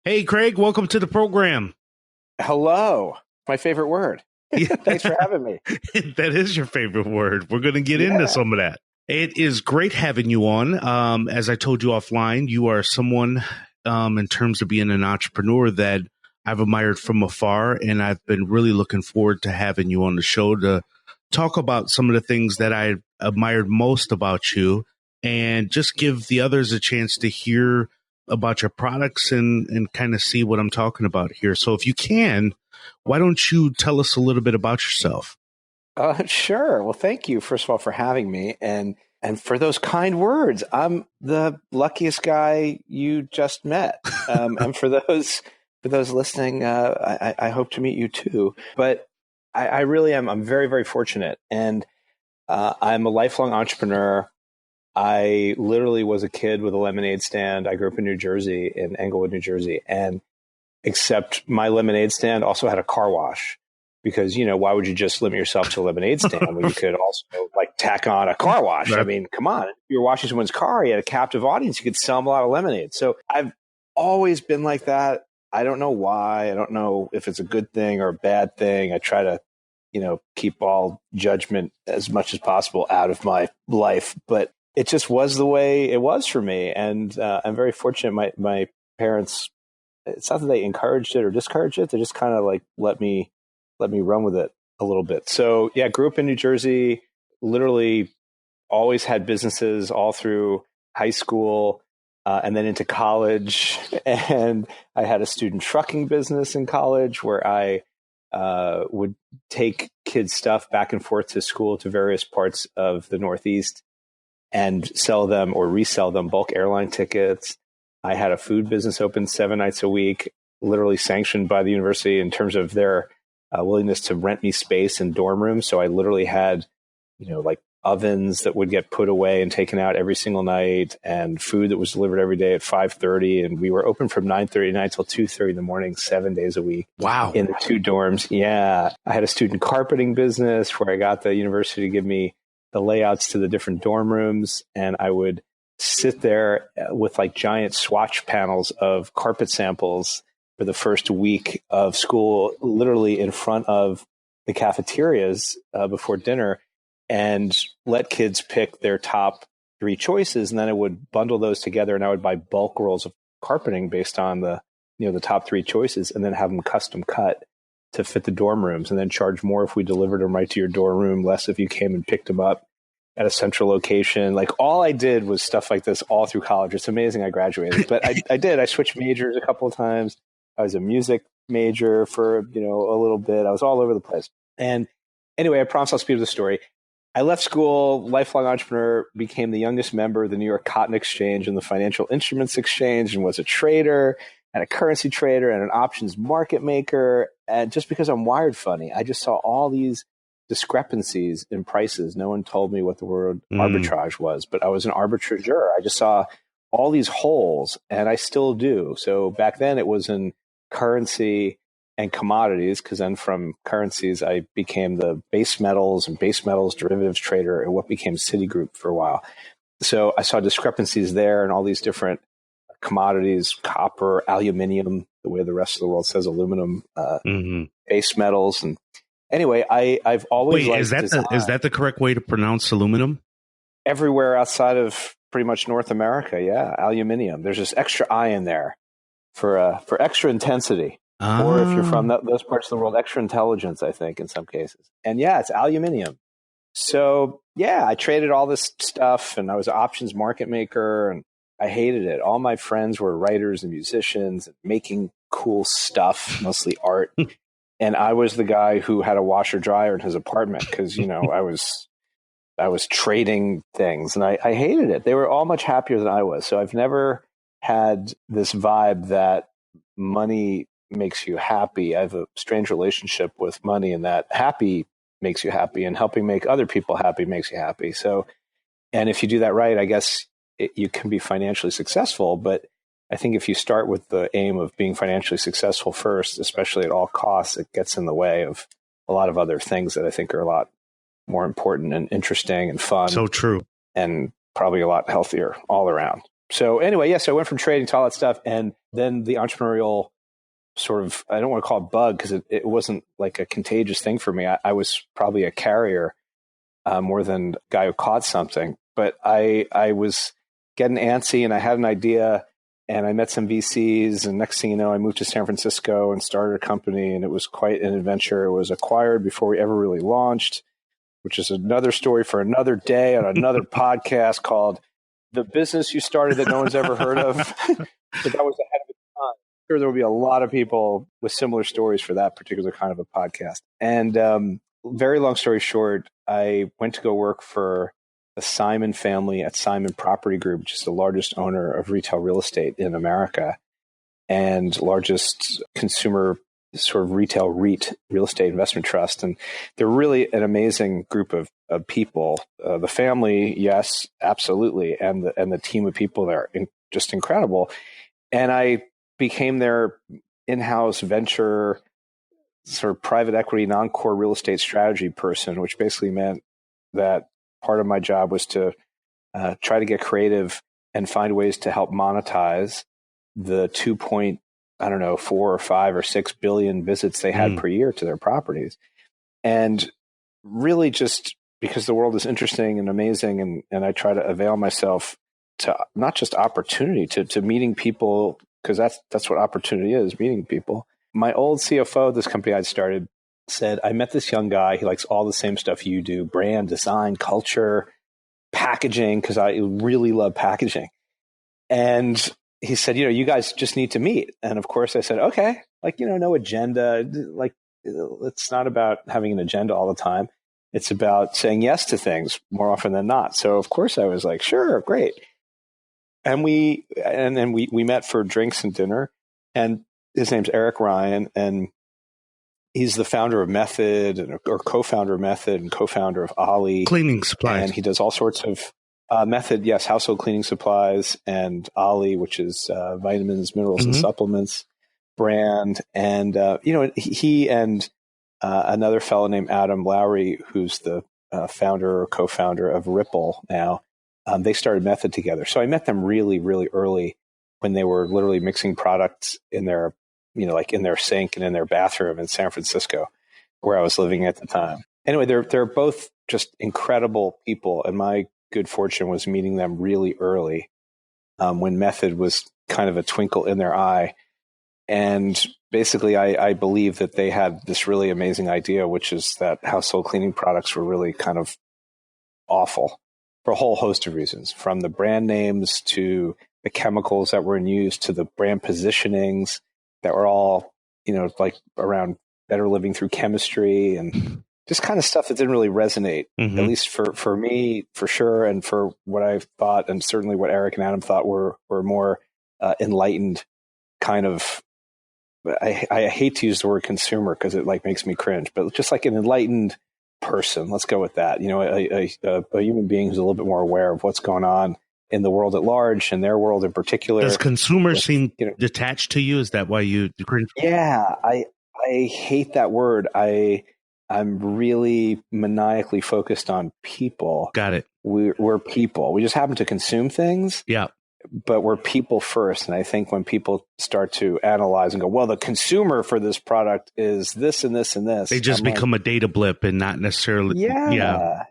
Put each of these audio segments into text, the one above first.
Hey, Craig, welcome to the program. Hello. My favorite word. Yeah. Thanks for having me. That is your favorite word. We're going to get into some of that. It is great having you on. As I told you offline, you are someone in terms of being an entrepreneur that I've admired from afar, and I've been really looking forward to having you on the show to talk about some of the things that I admired most about you and just give the others a chance to hear about your products and kind of see what I'm talking about here. So if you can, why don't you tell us a little bit about yourself? Sure. Well, thank you, first of all, for having me and for those kind words. I'm the luckiest guy you just met. And for those listening, I hope to meet you too. But I really am. I'm very, very fortunate. And I'm a lifelong entrepreneur. I literally was a kid with a lemonade stand. I grew up in New Jersey, in Englewood, New Jersey. And except my lemonade stand also had a car wash. Because, why would you just limit yourself to a lemonade stand when you could also tack on a car wash? Right. I mean, come on. If you're washing someone's car, you had a captive audience. You could sell them a lot of lemonade. So I've always been like that. I don't know why. I don't know if it's a good thing or a bad thing. I try to, keep all judgment as much as possible out of my life. But it just was the way it was for me. And I'm very fortunate. My parents, it's not that they encouraged it or discouraged it. They just kind of let me run with it a little bit. So yeah, grew up in New Jersey, literally always had businesses all through high school and then into college. And I had a student trucking business in college where I would take kids' stuff back and forth to school to various parts of the Northeast and sell them or resell them bulk airline tickets. I had a food business open 7 nights a week, literally sanctioned by the university in terms of their willingness to rent me space in dorm rooms. So I literally had, ovens that would get put away and taken out every single night and food that was delivered every day at 5:30. And we were open from 9:30 at night till 2:30 in the morning, 7 days a week. Wow. In the 2 dorms. Yeah. I had a student carpeting business where I got the university to give me the layouts to the different dorm rooms. And I would sit there with giant swatch panels of carpet samples for the first week of school, literally in front of the cafeterias before dinner, and let kids pick their top 3 choices. And then I would bundle those together and I would buy bulk rolls of carpeting based on the top 3 choices and then have them custom cut to fit the dorm rooms and then charge more if we delivered them right to your dorm room, less if you came and picked them up at a central location. All I did was stuff like this all through college. It's amazing I graduated, but I switched majors a couple of times. I was a music major for, a little bit. I was all over the place. And anyway, I promise I'll speed up the story. I left school, lifelong entrepreneur, became the youngest member of the New York Cotton Exchange and the Financial Instruments Exchange, and was a trader and a currency trader and an options market maker. And just because I'm wired funny, I just saw all these discrepancies in prices. No one told me what the word arbitrage was, but I was an arbitrageur. I just saw all these holes, and I still do. So back then it was in currency and commodities, because then from currencies, I became the base metals and base metals derivatives trader at what became Citigroup for a while. So I saw discrepancies there and all these different commodities, copper, aluminium, the way the rest of the world says aluminum, base metals. And anyway, I've always liked design. Is that the correct way to pronounce aluminum? Everywhere outside of pretty much North America, yeah, aluminium. There's this extra I in there for extra intensity. Or if you're from those parts of the world, extra intelligence, I think, in some cases. And yeah, it's aluminium. So yeah, I traded all this stuff and I was an options market maker and I hated it. All my friends were writers and musicians and making cool stuff, mostly art. And I was the guy who had a washer dryer in his apartment because, I was trading things and I hated it. They were all much happier than I was. So I've never had this vibe that money makes you happy. I have a strange relationship with money in that happy makes you happy and helping make other people happy makes you happy. So, and if you do that right, I guess you can be financially successful. But I think if you start with the aim of being financially successful first, especially at all costs, it gets in the way of a lot of other things that I think are a lot more important and interesting and fun. So true. And probably a lot healthier all around. So anyway, so I went from trading to all that stuff. And then the entrepreneurial sort of, I don't want to call it bug because it wasn't like a contagious thing for me. I was probably a carrier more than a guy who caught something. But I was getting antsy and I had an idea and I met some VCs. And next thing you know, I moved to San Francisco and started a company. And it was quite an adventure. It was acquired before we ever really launched, which is another story for another day on another podcast called The Business You Started That No One's Ever Heard Of. But that was ahead of its time. I'm sure there will be a lot of people with similar stories for that particular kind of a podcast. And very long story short, I went to go work for the Simon family at Simon Property Group, which is the largest owner of retail real estate in America and largest consumer sort of retail REIT, real estate investment trust. And they're really an amazing group of people. The family, yes, absolutely. And the team of people there, just incredible. And I became their in-house venture sort of private equity, non-core real estate strategy person, which basically meant that part of my job was to try to get creative and find ways to help monetize the 4 or 5 or 6 billion visits they had per year to their properties. And really just because the world is interesting and amazing, and I try to avail myself to not just opportunity, to meeting people, because that's what opportunity is, meeting people. My old CFO, this company I'd started, said, I met this young guy. He likes all the same stuff you do, brand, design, culture, packaging, because I really love packaging. And he said, you guys just need to meet. And of course I said, okay, no agenda. It's not about having an agenda all the time. It's about saying yes to things more often than not. So of course I was like, sure, great. And we met for drinks and dinner, and his name's Eric Ryan, and he's the founder of Method, or co-founder of Method, and co-founder of Ollie Cleaning supplies. And he does all sorts of Method, yes, household cleaning supplies, and Ollie, which is vitamins, minerals, and supplements brand. And he and another fellow named Adam Lowry, who's the founder or co-founder of Ripple now, they started Method together. So I met them really, really early when they were literally mixing products in their in their sink and in their bathroom in San Francisco, where I was living at the time. Anyway, they're both just incredible people. And my good fortune was meeting them really early when Method was kind of a twinkle in their eye. And basically, I believe that they had this really amazing idea, which is that household cleaning products were really kind of awful for a whole host of reasons, from the brand names to the chemicals that were in use to the brand positionings that were all, around better living through chemistry and just kind of stuff that didn't really resonate, at least for me, for sure. And for what I thought, and certainly what Eric and Adam thought were more enlightened kind of, I hate to use the word consumer because it makes me cringe, but just like an enlightened person, let's go with that. A human being who's a little bit more aware of what's going on in the world at large and their world in particular. Does consumer seem detached to you? Is that why you cringe? Yeah, I hate that word. I'm really maniacally focused on people. Got it. We're people. We just happen to consume things. Yeah. But we're people first. And I think when people start to analyze and go, well, the consumer for this product is this and this and this, they just become a data blip and not necessarily. Yeah.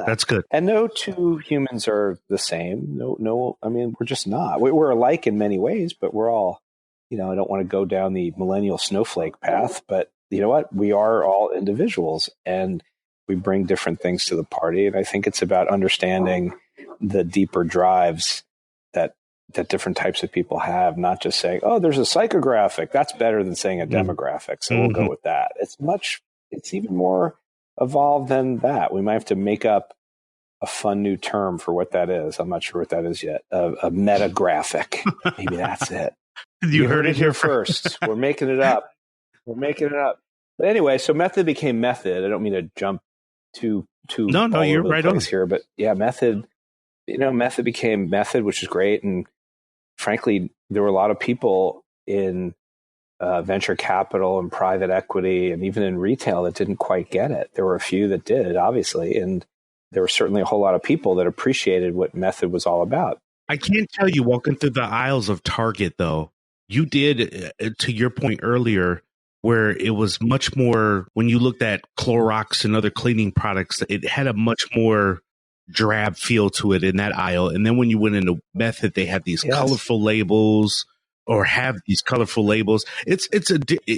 That's good. And no two humans are the same. No. I mean, we're just not. We're alike in many ways, but we're all, I don't want to go down the millennial snowflake path, but you know what? We are all individuals and we bring different things to the party. And I think it's about understanding the deeper drives that different types of people have, not just saying, oh, there's a psychographic. That's better than saying a demographic. So we'll go with that. It's even more evolved than that. We might have to make up a fun new term for what that is. I'm not sure what that is yet. A metagraphic. Maybe that's it. You heard it here first. We're making it up. But anyway, so Method became Method. I don't mean to jump too No, you're right on here, but yeah, Method became Method, which is great. And frankly, there were a lot of people in venture capital and private equity and even in retail that didn't quite get it. There were a few that did, obviously. And there were certainly a whole lot of people that appreciated what Method was all about. I can't tell you walking through the aisles of Target, though. You did, to your point earlier, where it was much more, when you looked at Clorox and other cleaning products, it had a much more drab feel to it in that aisle. And then when you went into Method, they had these colorful labels or have these colorful labels.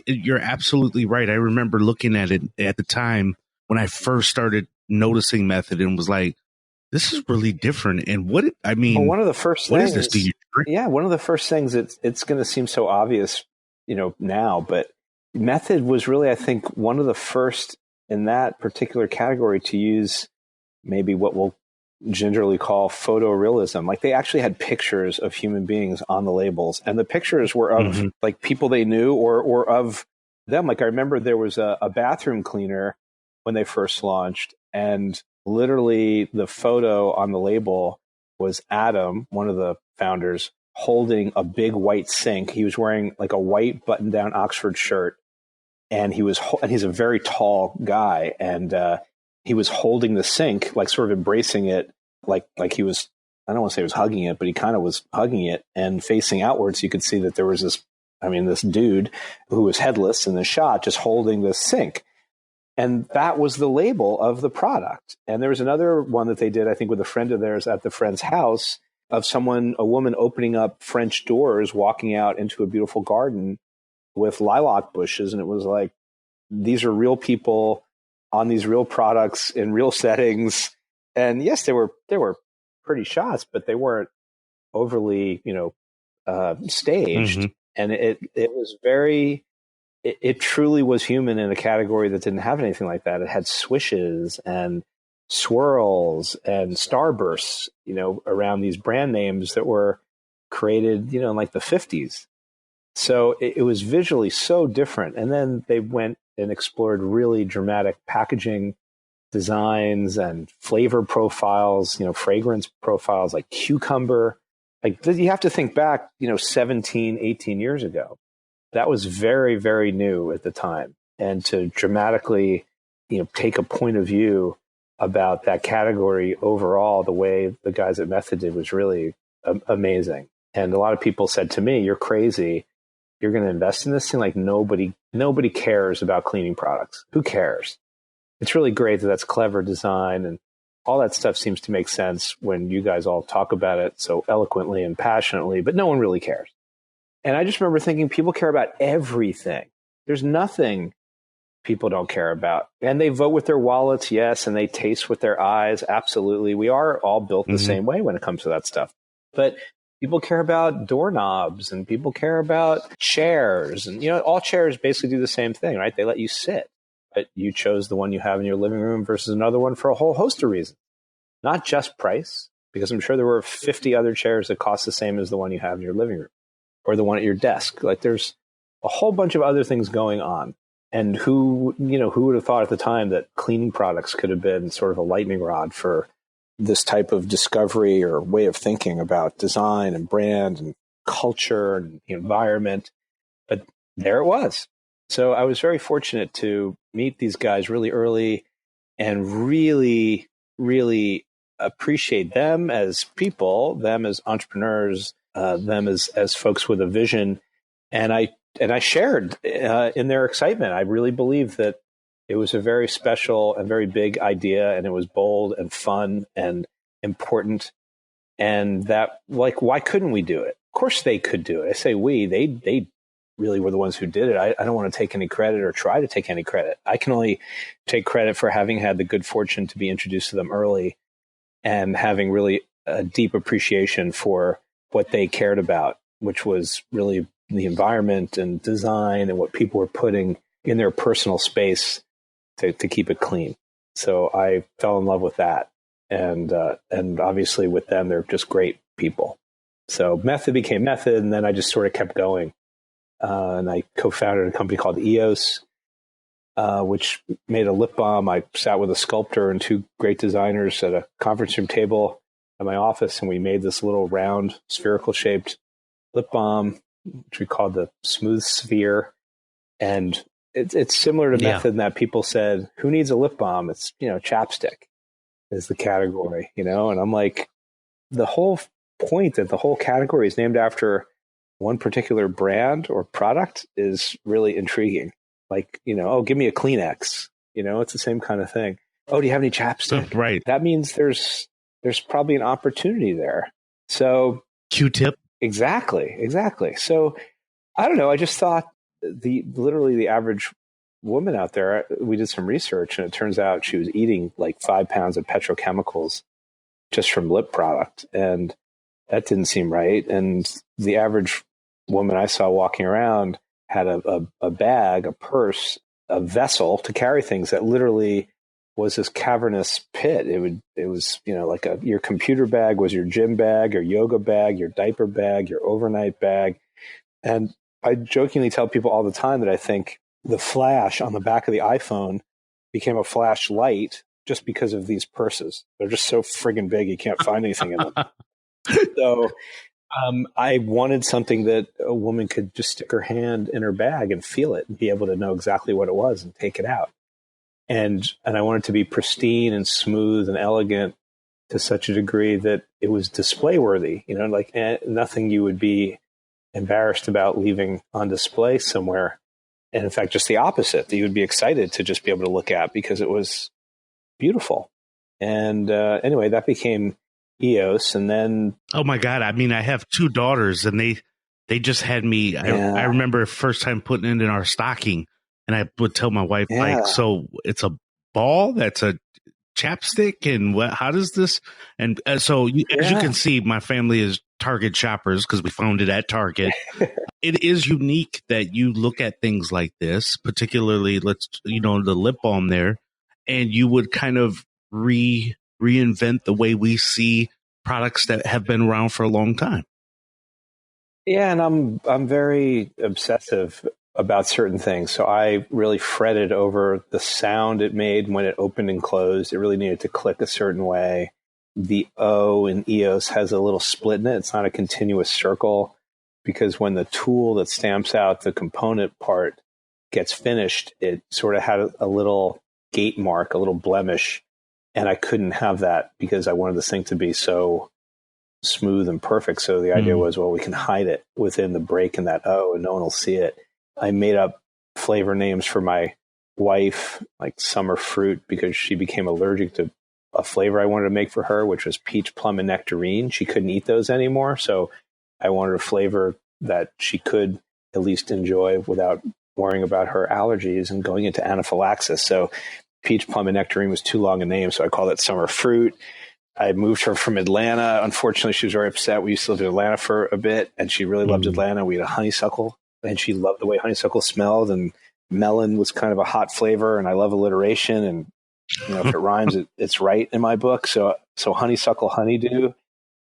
You're absolutely right. I remember looking at it at the time when I first started noticing Method and was like, this is really different. And one of the first things, is this? Do you drink? Yeah, one of the first things, it's going to seem so obvious, now, but Method was really, I think, one of the first in that particular category to use maybe what we'll gingerly call photorealism. Like they actually had pictures of human beings on the labels, and the pictures were of like people they knew or of them. Like I remember there was a bathroom cleaner when they first launched, and literally the photo on the label was Adam, one of the founders, holding a big white sink. He was wearing like a white button-down Oxford shirt, and he's a very tall guy, and he was holding the sink, like sort of embracing it, like he was, I don't want to say he was hugging it, but he kind of was hugging it and facing outwards. You could see that there was this dude who was headless in the shot just holding this sink. And that was the label of the product. And there was another one that they did, I think, with a friend of theirs at the friend's house of a woman opening up French doors, walking out into a beautiful garden with lilac bushes. And it was like, these are real people on these real products in real settings. And yes, they were pretty shots, but they weren't overly, staged. And it was very, it truly was human in a category that didn't have anything like that. It had swishes and swirls and starbursts, around these brand names that were created, in like the 50s. So it was visually so different. And then they went and explored really dramatic packaging designs and flavor profiles, fragrance profiles like cucumber. Like you have to think back, 17, 18 years ago. That was very, very new at the time. And to dramatically, take a point of view about that category overall, the way the guys at Method did was really amazing. And a lot of people said to me, "You're crazy. You're going to invest in this thing?" Like nobody cares about cleaning products. Who cares? It's really great that that's clever design, and all that stuff seems to make sense when you guys all talk about it so eloquently and passionately, but no one really cares. And I just remember thinking, people care about everything. There's nothing people don't care about. And they vote with their wallets, yes, and they taste with their eyes, absolutely. We are all built the same way when it comes to that stuff. But people care about doorknobs, and people care about chairs. And, all chairs basically do the same thing, right? They let you sit. But you chose the one you have in your living room versus another one for a whole host of reasons. Not just price, because I'm sure there were 50 other chairs that cost the same as the one you have in your living room or the one at your desk. Like there's a whole bunch of other things going on. And who would have thought at the time that cleaning products could have been sort of a lightning rod for this type of discovery or way of thinking about design and brand and culture and the environment. But there it was. So I was very fortunate to meet these guys really early and really, really appreciate them as people, them as entrepreneurs, them as folks with a vision. And I shared in their excitement. I really believe that it was a very special and very big idea, and it was bold and fun and important. And that, like, why couldn't we do it? Of course they could do it. I say we, they really were the ones who did it. I don't want to take any credit or try to take any credit. I can only take credit for having had the good fortune to be introduced to them early and having really a deep appreciation for what they cared about, which was really the environment and design and what people were putting in their personal space to keep it clean. So I fell in love with that. And obviously with them, they're just great people. So Method became Method, and then I just sort of kept going. And I co-founded a company called EOS, which made a lip balm. I sat with a sculptor and two great designers at a conference room table at my office, and we made this little round, spherical shaped lip balm, which we called the Smooth Sphere. And it's similar to Method in that people said, "Who needs a lip balm?" It's, chapstick is the category, and I'm like, the whole point that the whole category is named after one particular brand or product is really intriguing. Like, oh, give me a Kleenex. It's the same kind of thing. Oh, do you have any chapstick? Right. That means there's probably an opportunity there. So Q-tip. Exactly. So I don't know. I just thought literally the average woman out there, we did some research and it turns out she was eating like 5 pounds of petrochemicals just from lip product. And that didn't seem right. And the average woman I saw walking around had a bag, a purse, a vessel to carry things that literally was this cavernous pit. It was like your computer bag was your gym bag, your yoga bag, your diaper bag, your overnight bag. And I jokingly tell people all the time that I think the flash on the back of the iPhone became a flashlight just because of these purses. They're just so friggin' big, you can't find anything in them. So I wanted something that a woman could just stick her hand in her bag and feel it and be able to know exactly what it was and take it out. And I wanted to be pristine and smooth and elegant to such a degree that it was display worthy, like nothing you would be embarrassed about leaving on display somewhere. And in fact, just the opposite, that you would be excited to just be able to look at because it was beautiful. And anyway, that became EOS. And then, oh my God, I mean, I have 2 daughters and they just had me. Yeah. I remember first time putting it in our stocking, and I would tell my wife, like, so it's a ball that's a chapstick, and how does this? And so as you can see, my family is Target shoppers because we found it at Target. It is unique that you look at things like this, particularly the lip balm there, and you would kind of reinvent the way we see products that have been around for a long time. Yeah, and I'm very obsessive about certain things. So I really fretted over the sound it made when it opened and closed. It really needed to click a certain way. The O in EOS has a little split in it. It's not a continuous circle, because when the tool that stamps out the component part gets finished, it sort of had a little gate mark, a little blemish. And I couldn't have that because I wanted this thing to be so smooth and perfect. So the idea was, well, we can hide it within the break in that O and no one will see it. I made up flavor names for my wife, like summer fruit, because she became allergic to a flavor I wanted to make for her, which was peach, plum, and nectarine. She couldn't eat those anymore. So I wanted a flavor that she could at least enjoy without worrying about her allergies and going into anaphylaxis. So peach, plum, and nectarine was too long a name, so I called it summer fruit. I moved her from Atlanta. Unfortunately, she was very upset. We used to live in Atlanta for a bit, and she really loved Atlanta. We had a honeysuckle, and she loved the way honeysuckle smelled, and melon was kind of a hot flavor, and I love alliteration, and if it rhymes, it's right in my book. So honeysuckle, honeydew,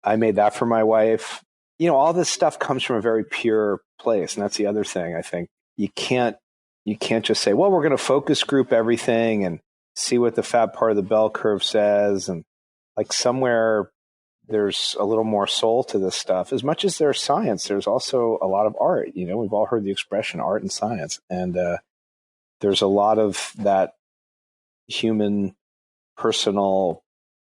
I made that for my wife. All this stuff comes from a very pure place, and that's the other thing. I think you can't just say, well, we're going to focus group everything and see what the fat part of the bell curve says, and like somewhere there's a little more soul to this stuff. As much as there's science, there's also a lot of art. We've all heard the expression art and science, and there's a lot of that human, personal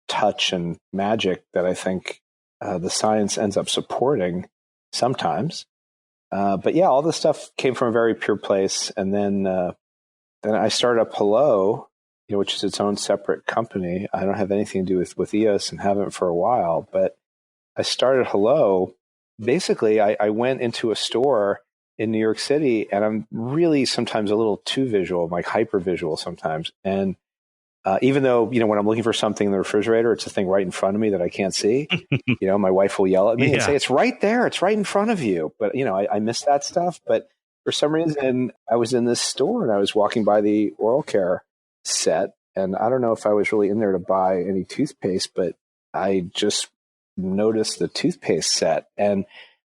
touch and magic that I think the science ends up supporting sometimes. But yeah, all this stuff came from a very pure place. And then I started up Hello, which is its own separate company. I don't have anything to do with EOS and haven't for a while, but I started Hello. Basically, I went into a store in New York City, and I'm really sometimes a little too visual, like hyper visual sometimes. And even though, when I'm looking for something in the refrigerator, it's a thing right in front of me that I can't see. My wife will yell at me and say, it's right there. It's right in front of you. But, I miss that stuff. But for some reason, I was in this store and I was walking by the oral care set. And I don't know if I was really in there to buy any toothpaste, but I just noticed the toothpaste set. And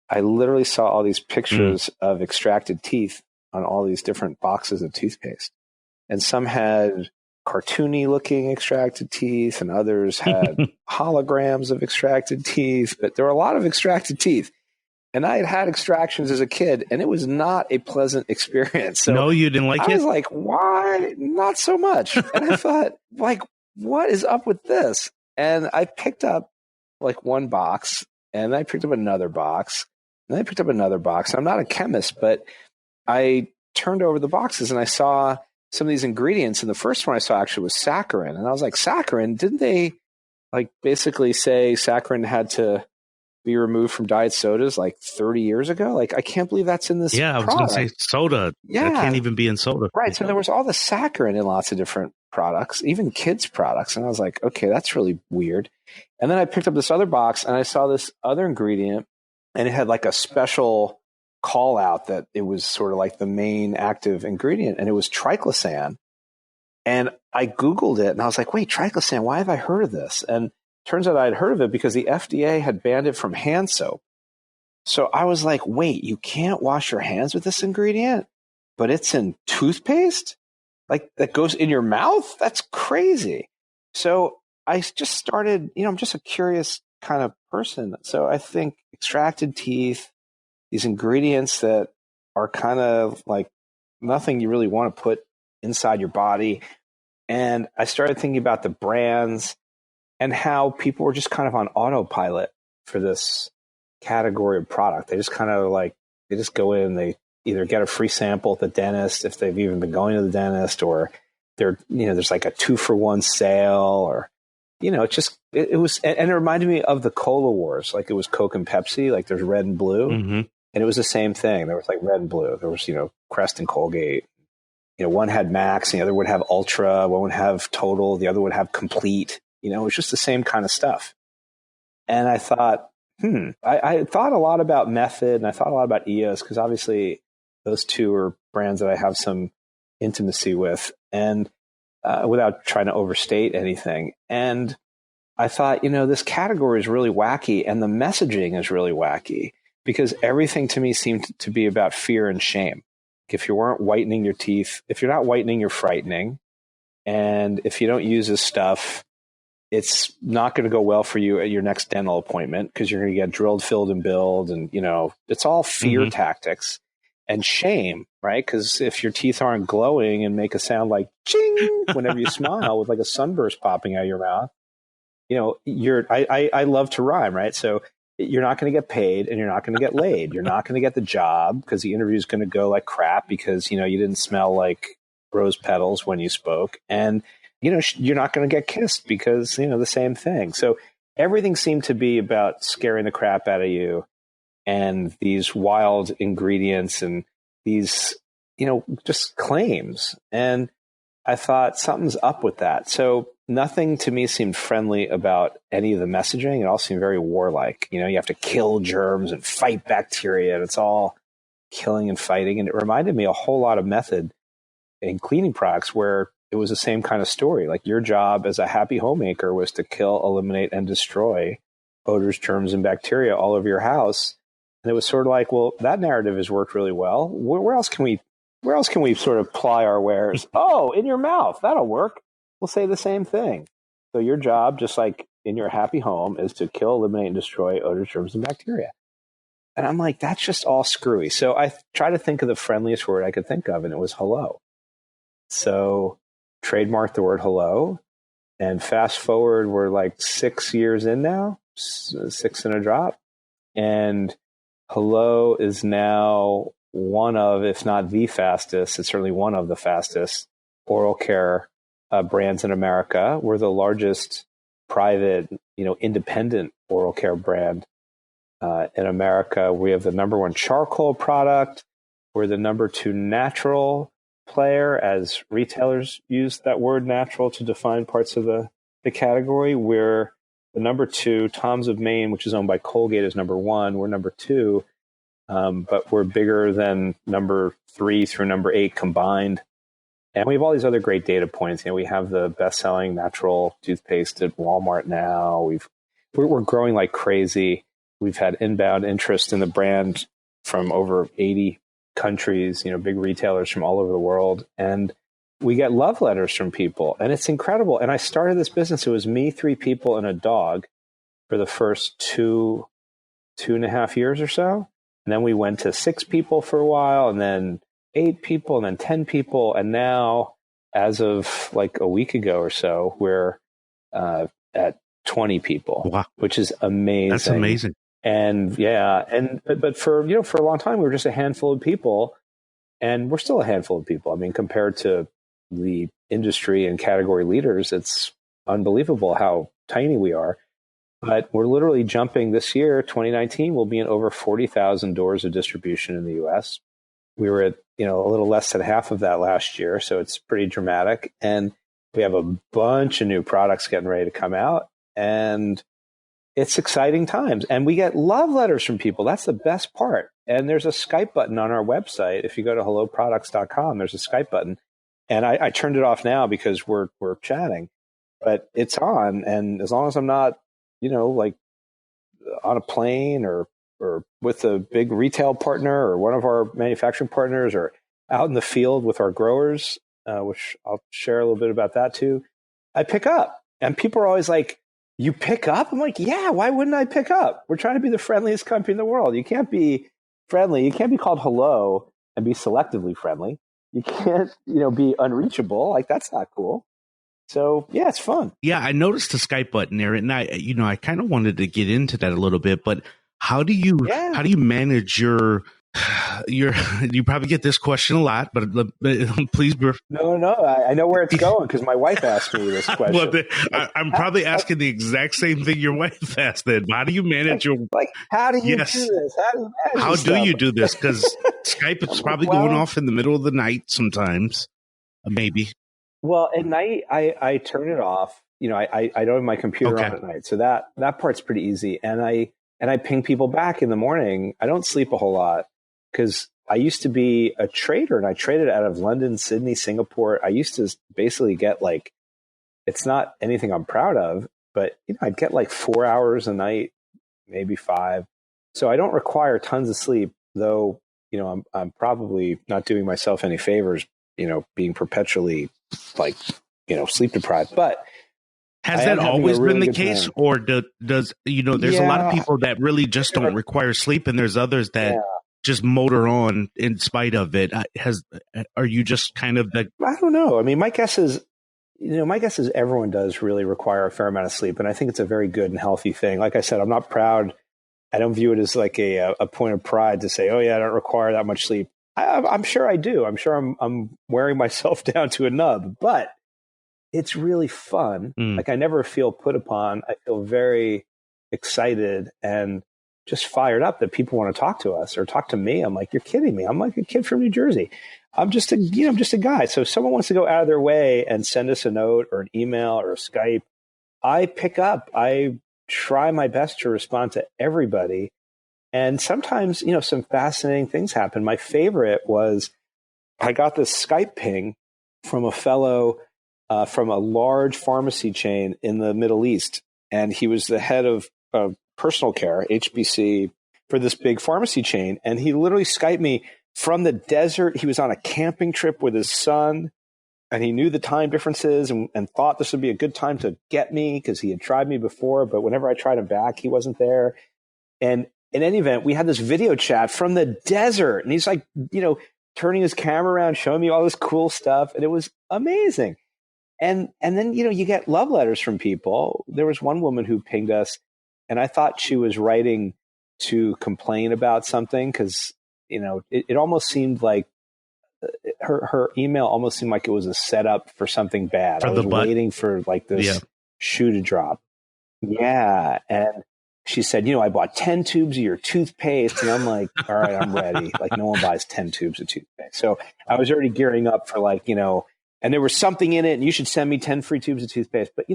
I literally saw all these pictures of extracted teeth on all these different boxes of toothpaste. And some had cartoony looking extracted teeth, and others had holograms of extracted teeth, but there were a lot of extracted teeth. And I had extractions as a kid, and it was not a pleasant experience. So no, you didn't like it? I was like, why? Not so much. And I thought, like, what is up with this? And I picked up like one box And then I picked up another box. And then I picked up another box. I'm not a chemist, but I turned over the boxes and I saw some of these ingredients. And the first one I saw actually was saccharin. And I was like, saccharin? Didn't they like basically say saccharin had to be removed from diet sodas like 30 years ago? Like, I can't believe that's in this Yeah, I was going to say soda. Yeah. That can't even be in soda. Right. So there was all the saccharin in lots of different products, even kids' products. And I was like, okay, that's really weird. And then I picked up this other box and I saw this other ingredient and it had like a special call out that it was sort of like the main active ingredient, and it was triclosan. And I Googled it and I was like, wait, triclosan, why have I heard of this? And turns out I'd heard of it because the FDA had banned it from hand soap. So I was like, wait, you can't wash your hands with this ingredient, but it's in toothpaste? Like, that goes in your mouth? That's crazy. So I just started, I'm just a curious kind of person. So I think extracted teeth, these ingredients that are kind of like nothing you really want to put inside your body. And I started thinking about the brands and how people were just kind of on autopilot for this category of product. They just kind of like, they just go in, they either get a free sample at the dentist if they've even been going to the dentist, or they're, there's like a 2-for-1 sale, or, it was, and it reminded me of the Cola Wars. Like, it was Coke and Pepsi, like there's red and blue. Mm-hmm. And it was the same thing. There was like red and blue. There was, Crest and Colgate. One had Max, the other would have Ultra, one would have Total, the other would have Complete. It was just the same kind of stuff. And I thought, I thought a lot about Method, and I thought a lot about EOS, because obviously those two are brands that I have some intimacy with, and without trying to overstate anything. And I thought, this category is really wacky, and the messaging is really wacky, because everything to me seemed to be about fear and shame. If you weren't whitening your teeth, if you're not whitening, you're frightening. And if you don't use this stuff, it's not going to go well for you at your next dental appointment, because you're going to get drilled, filled, and billed. And, it's all fear tactics and shame, right? Because if your teeth aren't glowing and make a sound like ching whenever you smile with like a sunburst popping out of your mouth, I love to rhyme, right? So you're not going to get paid and you're not going to get laid. You're not going to get the job because the interview is going to go like crap because, you didn't smell like rose petals when you spoke. And, you're not going to get kissed because, the same thing. So everything seemed to be about scaring the crap out of you, and these wild ingredients and these, just claims. And I thought something's up with that. So nothing to me seemed friendly about any of the messaging. It all seemed very warlike. You have to kill germs and fight bacteria, and it's all killing and fighting. And it reminded me a whole lot of Method in cleaning products, where it was the same kind of story. Like, your job as a happy homemaker was to kill, eliminate, and destroy odors, germs, and bacteria all over your house. And it was sort of like, well, that narrative has worked really well. Where else can we sort of ply our wares? Oh, in your mouth. That'll work. We'll say the same thing. So your job, just like in your happy home, is to kill, eliminate, and destroy odors, germs, and bacteria. And I'm like, that's just all screwy. So I tried to think of the friendliest word I could think of, and it was hello. So trademarked the word hello. And fast forward, we're like 6 years in now, 6 and a drop. And hello is now one of, if not the fastest, it's certainly one of the fastest oral care brands in America. We're the largest private, independent oral care brand in America. We have the #1 charcoal product. We're the #2 natural player, as retailers use that word natural to define parts of the category. We're the #2. Tom's of Maine, which is owned by Colgate, is #1. We're #2. But we're bigger than #3 through #8 combined. And we have all these other great data points. We have the best-selling natural toothpaste at Walmart now. We're growing like crazy. We've had inbound interest in the brand from over 80 countries, big retailers from all over the world. And we get love letters from people, and it's incredible. And I started this business. It was me, 3 people, and a dog for the first 2.5 years or so. And then we went to 6 people for a while, and then 8 people, and then 10 people. And now, as of like a week ago or so, we're at 20 people, Wow. which is amazing. That's amazing. And but for a long time we were just a handful of people, and we're still a handful of people. I mean, compared to the industry and category leaders, it's unbelievable how tiny we are. But we're literally jumping this year, 2019, we'll be in over 40,000 doors of distribution in the US. We were at, a little less than half of that last year. So it's pretty dramatic. And we have a bunch of new products getting ready to come out. And it's exciting times. And we get love letters from people. That's the best part. And there's a Skype button on our website. If you go to helloproducts.com, there's a Skype button. And I turned it off now because we're chatting. But it's on. And as long as I'm not, like on a plane or with a big retail partner or one of our manufacturing partners or out in the field with our growers, which I'll share a little bit about that too, I pick up. And people are always like, you pick up? I'm like, yeah, why wouldn't I pick up? We're trying to be the friendliest company in the world. You can't be friendly. You can't be called hello and be selectively friendly. You can't, be unreachable. Like, that's not cool. So yeah, it's fun. Yeah, I noticed the Skype button there, and I kind of wanted to get into that a little bit, but how do you manage your you probably get this question a lot, but please. No, I know where it's going because my wife asked me this question. Well, I'm probably asking the exact same thing your wife asked. Then, how do you manage your How do you do this? How do you do this? Because Skype is probably going off in the middle of the night sometimes, maybe. Well, at night I turn it off. I don't have my computer on at night, so that part's pretty easy. And I ping people back in the morning. I don't sleep a whole lot because I used to be a trader, and I traded out of London, Sydney, Singapore. I used to basically get it's not anything I'm proud of, but I'd get 4 hours a night, maybe 5. So I don't require tons of sleep, though. I'm probably not doing myself any favors, being perpetually sleep deprived. But has that always been the case, or does there's a lot of people that really just don't require sleep, and there's others that just motor on in spite of it. Are you just kind of the? I don't know. I mean, my guess is everyone does really require a fair amount of sleep, and I think it's a very good and healthy thing. Like I said, I'm not proud. I don't view it as a point of pride to say, oh yeah, I don't require that much sleep. I'm sure I do. I'm sure I'm wearing myself down to a nub, but it's really fun. I never feel put upon. I feel very excited and just fired up that people want to talk to us or talk to me. I'm like, you're kidding me. I'm like a kid from New Jersey. I'm just a guy. So if someone wants to go out of their way and send us a note or an email or a Skype, I pick up. I try my best to respond to everybody. And sometimes, some fascinating things happen. My favorite was I got this Skype ping from a fellow from a large pharmacy chain in the Middle East. And he was the head of personal care, HBC, for this big pharmacy chain. And he literally Skyped me from the desert. He was on a camping trip with his son, and he knew the time differences and thought this would be a good time to get me because he had tried me before. But whenever I tried him back, he wasn't there. And in any event, we had this video chat from the desert, and he's turning his camera around, showing me all this cool stuff. And it was amazing. And then, you get love letters from people. There was one woman who pinged us, and I thought she was writing to complain about something because, it almost seemed like her email almost seemed like it was a setup for something bad. I was waiting for this shoe to drop. Yeah. And she said, I bought 10 tubes of your toothpaste. And I'm like, all right, I'm ready. No one buys 10 tubes of toothpaste. So I was already gearing up for and there was something in it, and you should send me 10 free tubes of toothpaste. But,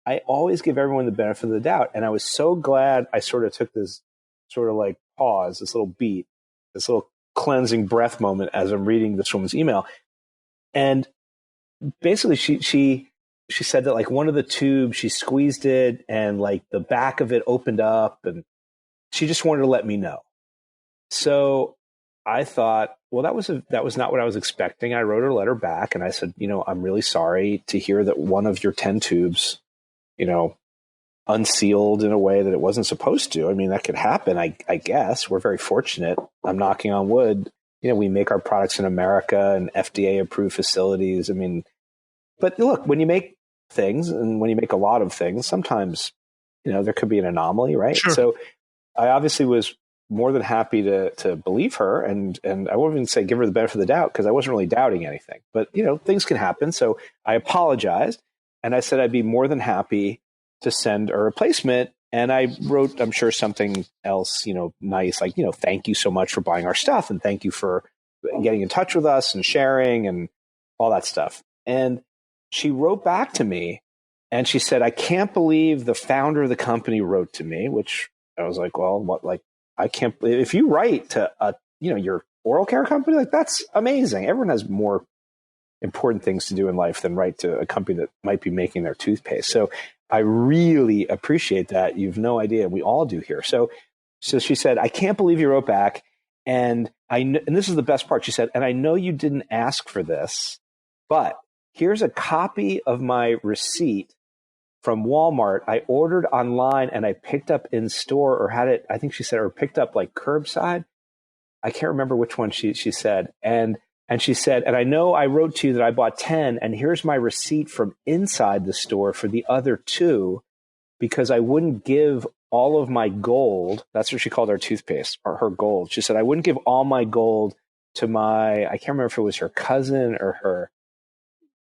I always give everyone the benefit of the doubt. And I was so glad I sort of took this sort of pause, this little beat, this little cleansing breath moment as I'm reading this woman's email. And basically she said that one of the tubes, she squeezed it and the back of it opened up, and she just wanted to let me know. So I thought, well, that was not what I was expecting. I wrote her a letter back and I said, I'm really sorry to hear that one of your 10 tubes, unsealed in a way that it wasn't supposed to. I mean, that could happen. I guess we're very fortunate. I'm knocking on wood. We make our products in America and FDA approved facilities. I mean, but look, when you make things and when you make a lot of things, sometimes, there could be an anomaly, right? Sure. So I obviously was more than happy to believe her. And I won't even say give her the benefit of the doubt because I wasn't really doubting anything. But, things can happen. So I apologized. And I said I'd be more than happy to send a replacement. And I wrote, I'm sure, something else, nice, like, thank you so much for buying our stuff. And thank you for getting in touch with us and sharing and all that stuff. And she wrote back to me and she said, I can't believe the founder of the company wrote to me, which I was like, well, what, like, I can't, if you write to, your oral care company, like, that's amazing. Everyone has more important things to do in life than write to a company that might be making their toothpaste. So I really appreciate that. You've no idea. We all do here. So she said, I can't believe you wrote back. And and this is the best part. She said, and I know you didn't ask for this, but here's a copy of my receipt from Walmart. I ordered online and I picked up in store, or had it, I think she said, or picked up like curbside. I can't remember which one she said. And she said, and I know I wrote to you that I bought 10, and here's my receipt from inside the store for the other 2, because I wouldn't give all of my gold. That's what she called our toothpaste, or her gold. She said, I wouldn't give all my gold to I can't remember if it was her cousin or her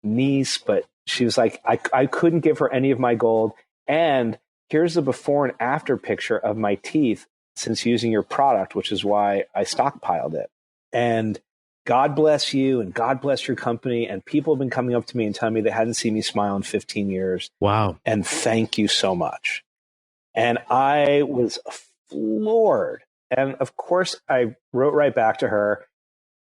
niece, but she was like, I couldn't give her any of my gold. And here's the before and after picture of my teeth since using your product, which is why I stockpiled it. And God bless you and God bless your company. And people have been coming up to me and telling me they hadn't seen me smile in 15 years. Wow. And thank you so much. And I was floored. And of course, I wrote right back to her.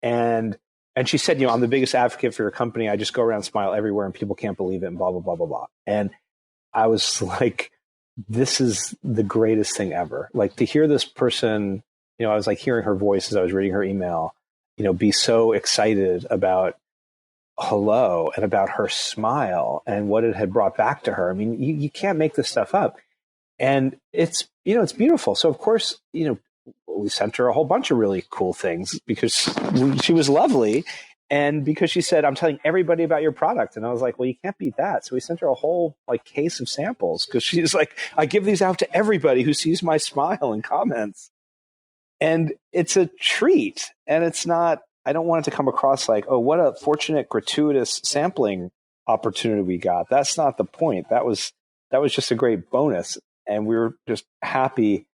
And she said, I'm the biggest advocate for your company. I just go around, smile everywhere, and people can't believe it, and blah, blah, blah, blah, blah. And I was like, this is the greatest thing ever. Like, to hear this person, I was like hearing her voice as I was reading her email, be so excited about hello and about her smile and what it had brought back to her. I mean, you can't make this stuff up. And it's, it's beautiful. So of course, we sent her a whole bunch of really cool things because she was lovely. And because she said, I'm telling everybody about your product. And I was like, well, you can't beat that. So we sent her a whole case of samples because she's like, I give these out to everybody who sees my smile and comments. And it's a treat. And it's not, I don't want it to come across like, oh, what a fortunate, gratuitous sampling opportunity we got. That's not the point. That was just a great bonus. And we were just happy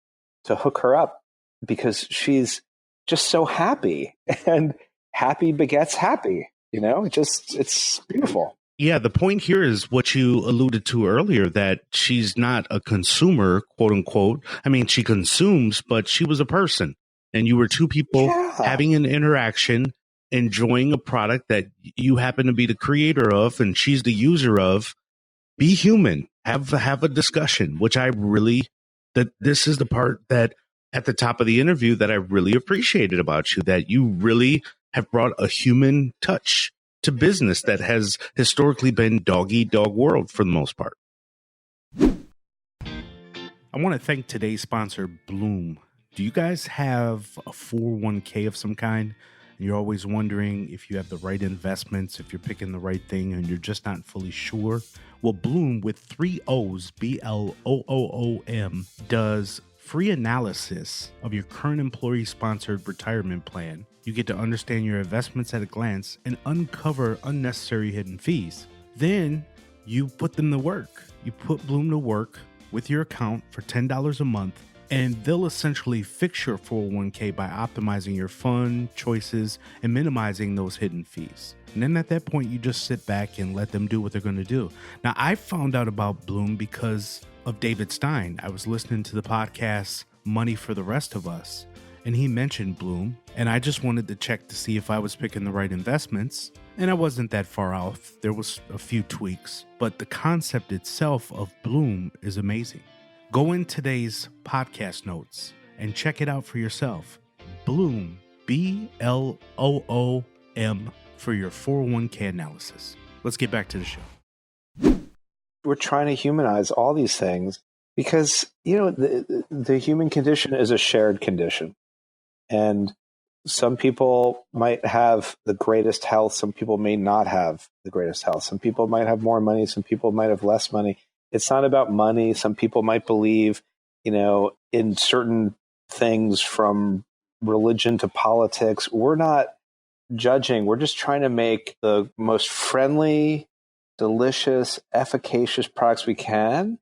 to hook her up because she's just so happy, and happy begets happy. It's beautiful. Yeah, the point here is what you alluded to earlier, that she's not a consumer, quote unquote. I mean, she consumes, but she was a person, and you were two people having an interaction, enjoying a product that you happen to be the creator of, and she's the user of. Be human, have a discussion, which this is the part that at the top of the interview that I really appreciated about you, that you really have brought a human touch to business that has historically been dog-eat-dog world for the most part. I want to thank today's sponsor, Bloom. Do you guys have a 401k of some kind? And you're always wondering if you have the right investments, if you're picking the right thing, and you're just not fully sure? Well, Bloom, with 3 O's, BLOOOM, does free analysis of your current employee-sponsored retirement plan. You get to understand your investments at a glance and uncover unnecessary hidden fees. Then you put them to work. You put Bloom to work with your account for $10 a month, and they'll essentially fix your 401k by optimizing your fund choices and minimizing those hidden fees. And then at that point, you just sit back and let them do what they're going to do. Now, I found out about Bloom because of David Stein. I was listening to the podcast Money for the Rest of Us, and he mentioned Bloom, and I just wanted to check to see if I was picking the right investments, and I wasn't that far off. There was a few tweaks, but the concept itself of Bloom is amazing. Go in today's podcast notes and check it out for yourself. Bloom, BLOOM, for your 401k analysis. Let's get back to the show. We're trying to humanize all these things because, the human condition is a shared condition. And some people might have the greatest health. Some people may not have the greatest health. Some people might have more money. Some people might have less money. It's not about money. Some people might believe, in certain things from religion to politics. We're not judging. We're just trying to make the most friendly, delicious, efficacious products we can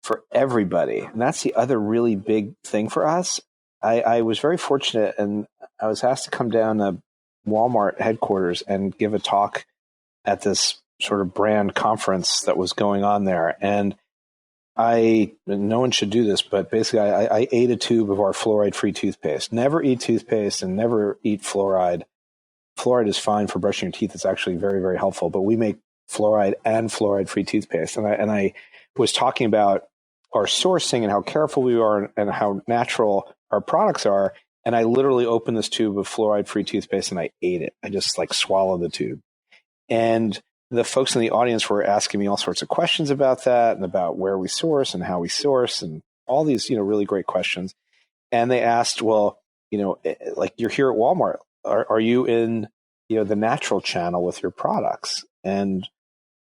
for everybody. And that's the other really big thing for us. I was very fortunate, and I was asked to come down to Walmart headquarters and give a talk at this sort of brand conference that was going on there. And no one should do this, but basically I ate a tube of our fluoride-free toothpaste. Never eat toothpaste and never eat fluoride. Fluoride is fine for brushing your teeth. It's actually very, very helpful, but we make fluoride and fluoride-free toothpaste. And I was talking about our sourcing and how careful we are and how natural our products are. And I literally opened this tube of fluoride-free toothpaste and I ate it. I just swallowed the tube. And the folks in the audience were asking me all sorts of questions about that and about where we source and how we source and all these, really great questions. And they asked, well, you're here at Walmart. Are you in, the natural channel with your products? And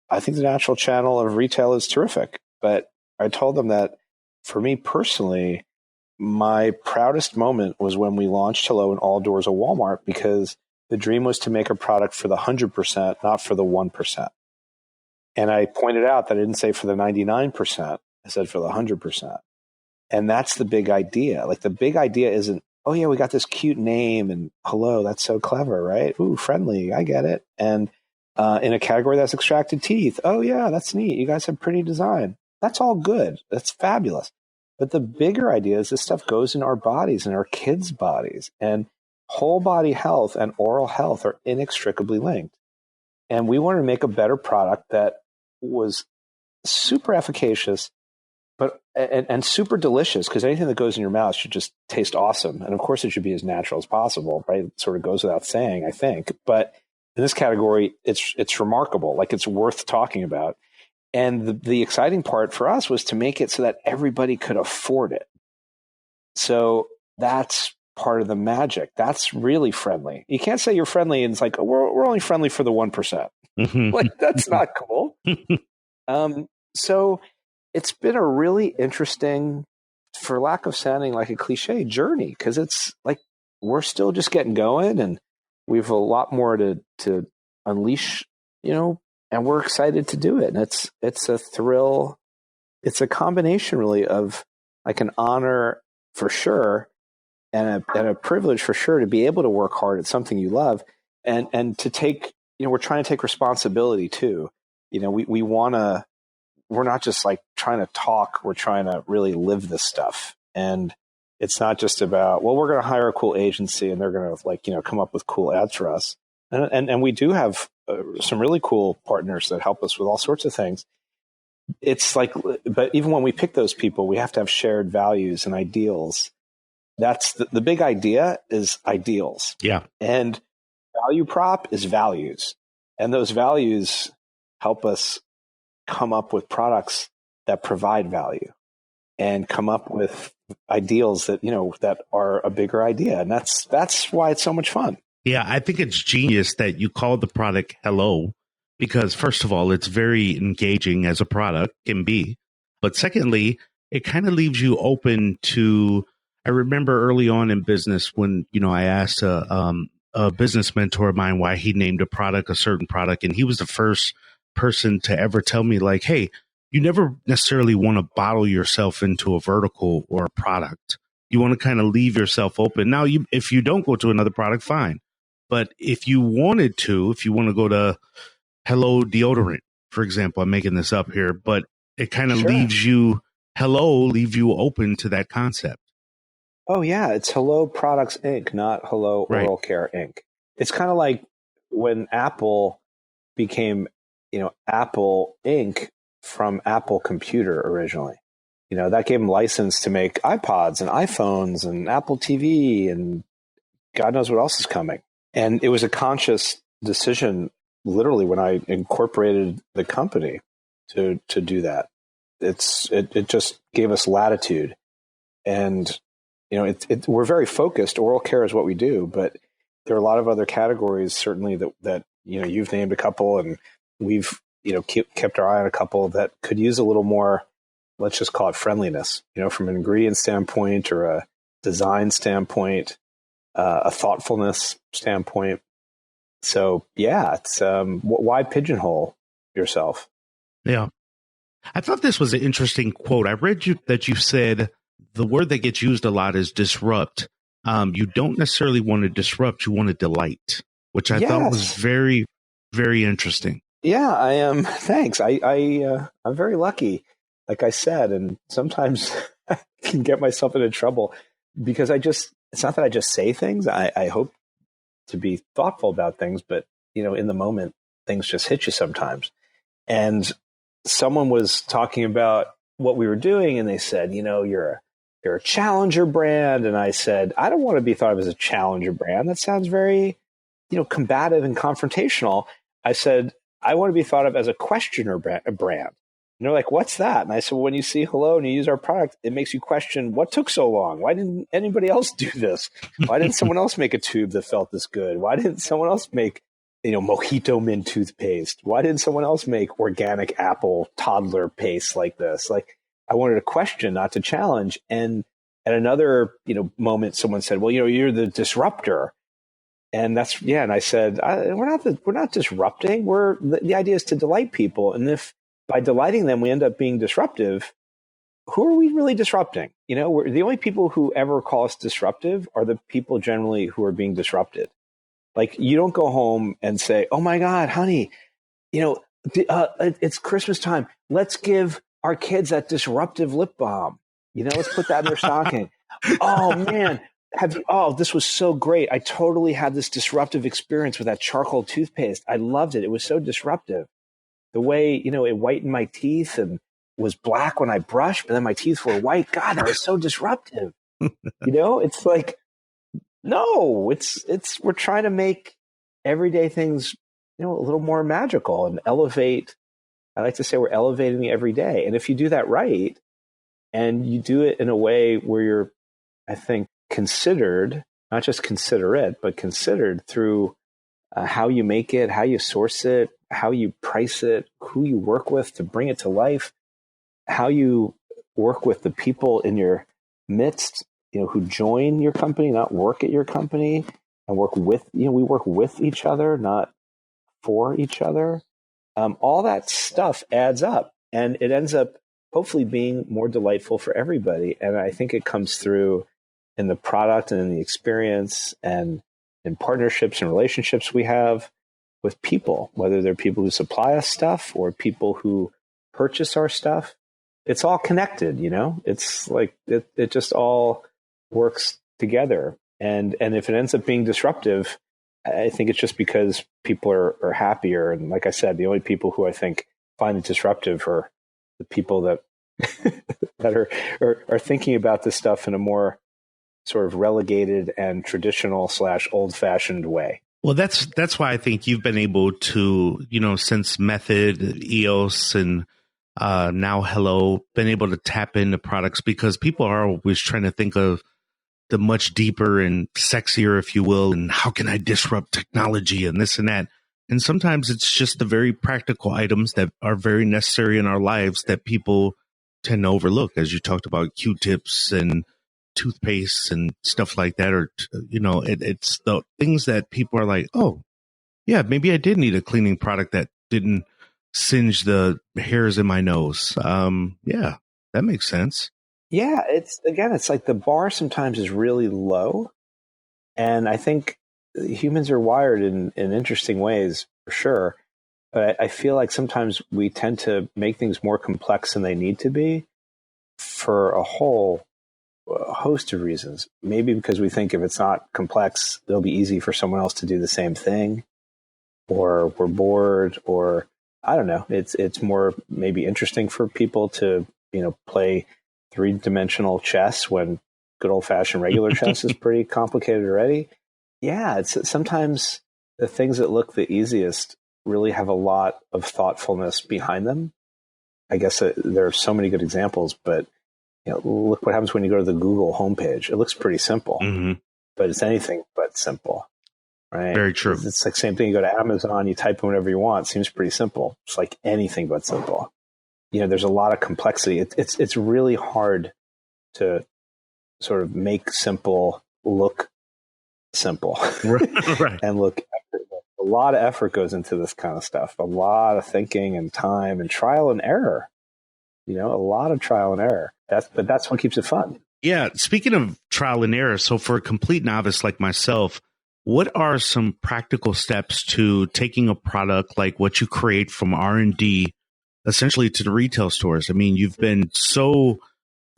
I think the natural channel of retail is terrific. But I told them that for me personally, my proudest moment was when we launched Hello in all doors of Walmart, because the dream was to make a product for the 100%, not for the 1%. And I pointed out that I didn't say for the 99%, I said for the 100%. And that's the big idea. The big idea isn't, oh yeah, we got this cute name and hello, that's so clever, right? Ooh, friendly, I get it. And in a category that's extracted teeth, oh yeah, that's neat. You guys have pretty design. That's all good. That's fabulous. But the bigger idea is this stuff goes in our bodies and our kids' bodies. And whole body health and oral health are inextricably linked. And we wanted to make a better product that was super efficacious, but and super delicious, because anything that goes in your mouth should just taste awesome. And of course, it should be as natural as possible, right? It sort of goes without saying, I think. But in this category, it's remarkable. It's worth talking about. And the exciting part for us was to make it so that everybody could afford it. So that's part of the magic. That's really friendly. You can't say you're friendly and it's we're only friendly for the 1%. That's not cool. So it's been a really interesting, for lack of sounding like a cliche, journey, because it's we're still just getting going and we have a lot more to unleash, and we're excited to do it. And it's a thrill. It's a combination really of an honor for sure and a privilege for sure to be able to work hard at something you love and to take, we're trying to take responsibility too. We're not just trying to talk, we're trying to really live this stuff. And it's not just about, well, we're going to hire a cool agency and they're going to come up with cool ads for us. And we do have some really cool partners that help us with all sorts of things. It's but even when we pick those people, we have to have shared values and ideals. That's the big idea is ideals. Yeah. And value prop is values. And those values help us come up with products that provide value and come up with ideals that, that are a bigger idea. And that's why it's so much fun. Yeah, I think it's genius that you call the product Hello, because first of all, it's very engaging as a product can be. But secondly, it kind of leaves you open to, I remember early on in business when, I asked a business mentor of mine why he named a certain product. And he was the first person to ever tell me hey, you never necessarily want to bottle yourself into a vertical or a product. You want to kind of leave yourself open. Now, if you don't go to another product, fine. But if you want to go to Hello deodorant, for example, I'm making this up here, but it kind of leaves you open to that concept. Oh yeah. It's Hello Products Inc., not Hello Oral Care Inc. It's kind of like when Apple became, Apple Inc. from Apple Computer originally. That gave them license to make iPods and iPhones and Apple TV and God knows what else is coming. And it was a conscious decision, literally, when I incorporated the company to do that. It just gave us latitude, and we're very focused. Oral care is what we do, but there are a lot of other categories certainly that you've named a couple, and we've kept our eye on a couple that could use a little more. Let's just call it friendliness, from an ingredient standpoint or design standpoint, a thoughtfulness standpoint. So yeah, it's why pigeonhole yourself? Yeah. I thought this was an interesting quote. I read that you said the word that gets used a lot is disrupt. You don't necessarily want to disrupt, you want to delight, which I thought was very, very interesting. Yeah, I am. Thanks. I'm very lucky, like I said, and sometimes I can get myself into trouble because it's not that I just say things. I hope to be thoughtful about things, but in the moment, things just hit you sometimes. And someone was talking about what we were doing, and they said, you're a challenger brand. And I said, I don't want to be thought of as a challenger brand. That sounds very, combative and confrontational. I said, I want to be thought of as a questioner brand. And they're like, what's that? And I said, well, when you see hello and you use our product, it makes you question what took so long. Why didn't anybody else do this? Why didn't someone else make a tube that felt this good? Why didn't someone else make Mojito mint toothpaste? Why didn't someone else make organic apple toddler paste like this? Like, I wanted to question, not to challenge. And at another, moment, someone said, well, you're the disruptor. And and I said, we're not disrupting. The idea is to delight people. And if by delighting them, we end up being disruptive, who are we really disrupting? We're the only people who ever call us disruptive are the people generally who are being disrupted. Like, you don't go home and say, oh my God, honey, it's Christmas time. Let's give our kids that disruptive lip balm. Let's put that in their stocking. Oh man, this was so great. I totally had this disruptive experience with that charcoal toothpaste. I loved it. It was so disruptive. The way, it whitened my teeth and was black when I brushed, but then my teeth were white. God, that was so disruptive. It's like, no, we're trying to make everyday things, a little more magical and elevate. I like to say we're elevating the everyday. And if you do that right, and you do it in a way where you're, I think, considered, not just considerate, but considered through how you make it, how you source it, how you price it, who you work with to bring it to life, how you work with the people in your midst, who join your company, not work at your company, and work with, we work with each other, not for each other. All that stuff adds up, and it ends up hopefully being more delightful for everybody. And I think it comes through in the product and in the experience and in partnerships and relationships we have with people, whether they're people who supply us stuff or people who purchase our stuff. It's all connected, it's like it just all works together. And if it ends up being disruptive, I think it's just because people are happier. And like I said, the only people who I think find it disruptive are the people that that are thinking about this stuff in a more sort of relegated and traditional / old-fashioned way. Well, that's why I think you've been able to, since Method, EOS, and now Hello, been able to tap into products, because people are always trying to think of the much deeper and sexier, if you will, and how can I disrupt technology and this and that. And sometimes it's just the very practical items that are very necessary in our lives that people tend to overlook, as you talked about Q-tips and toothpaste and stuff like that. Or, it's the things that people are like, oh, yeah, maybe I did need a cleaning product that didn't singe the hairs in my nose. Yeah, that makes sense. Yeah, it's like the bar sometimes is really low. And I think humans are wired in interesting ways, for sure. But I feel like sometimes we tend to make things more complex than they need to be for a whole host of reasons. Maybe because we think if it's not complex, it'll be easy for someone else to do the same thing, or we're bored, or I don't know. It's more maybe interesting for people to, play 3-dimensional chess when good old-fashioned regular chess is pretty complicated already. Yeah, it's sometimes the things that look the easiest really have a lot of thoughtfulness behind them. I guess there are so many good examples, but look what happens when you go to the Google homepage. It looks pretty simple, but it's anything but simple, right? Very true. It's like same thing. You go to Amazon, you type in whatever you want. It seems pretty simple. It's like anything but simple. There's a lot of complexity. It's really hard to sort of make simple look simple. Right. And look effortless. A lot of effort goes into this kind of stuff. A lot of thinking and time and trial and error. A lot of trial and error. But that's what keeps it fun. Yeah. Speaking of trial and error, so for a complete novice like myself, what are some practical steps to taking a product like what you create from R&D essentially to the retail stores? I mean, you've been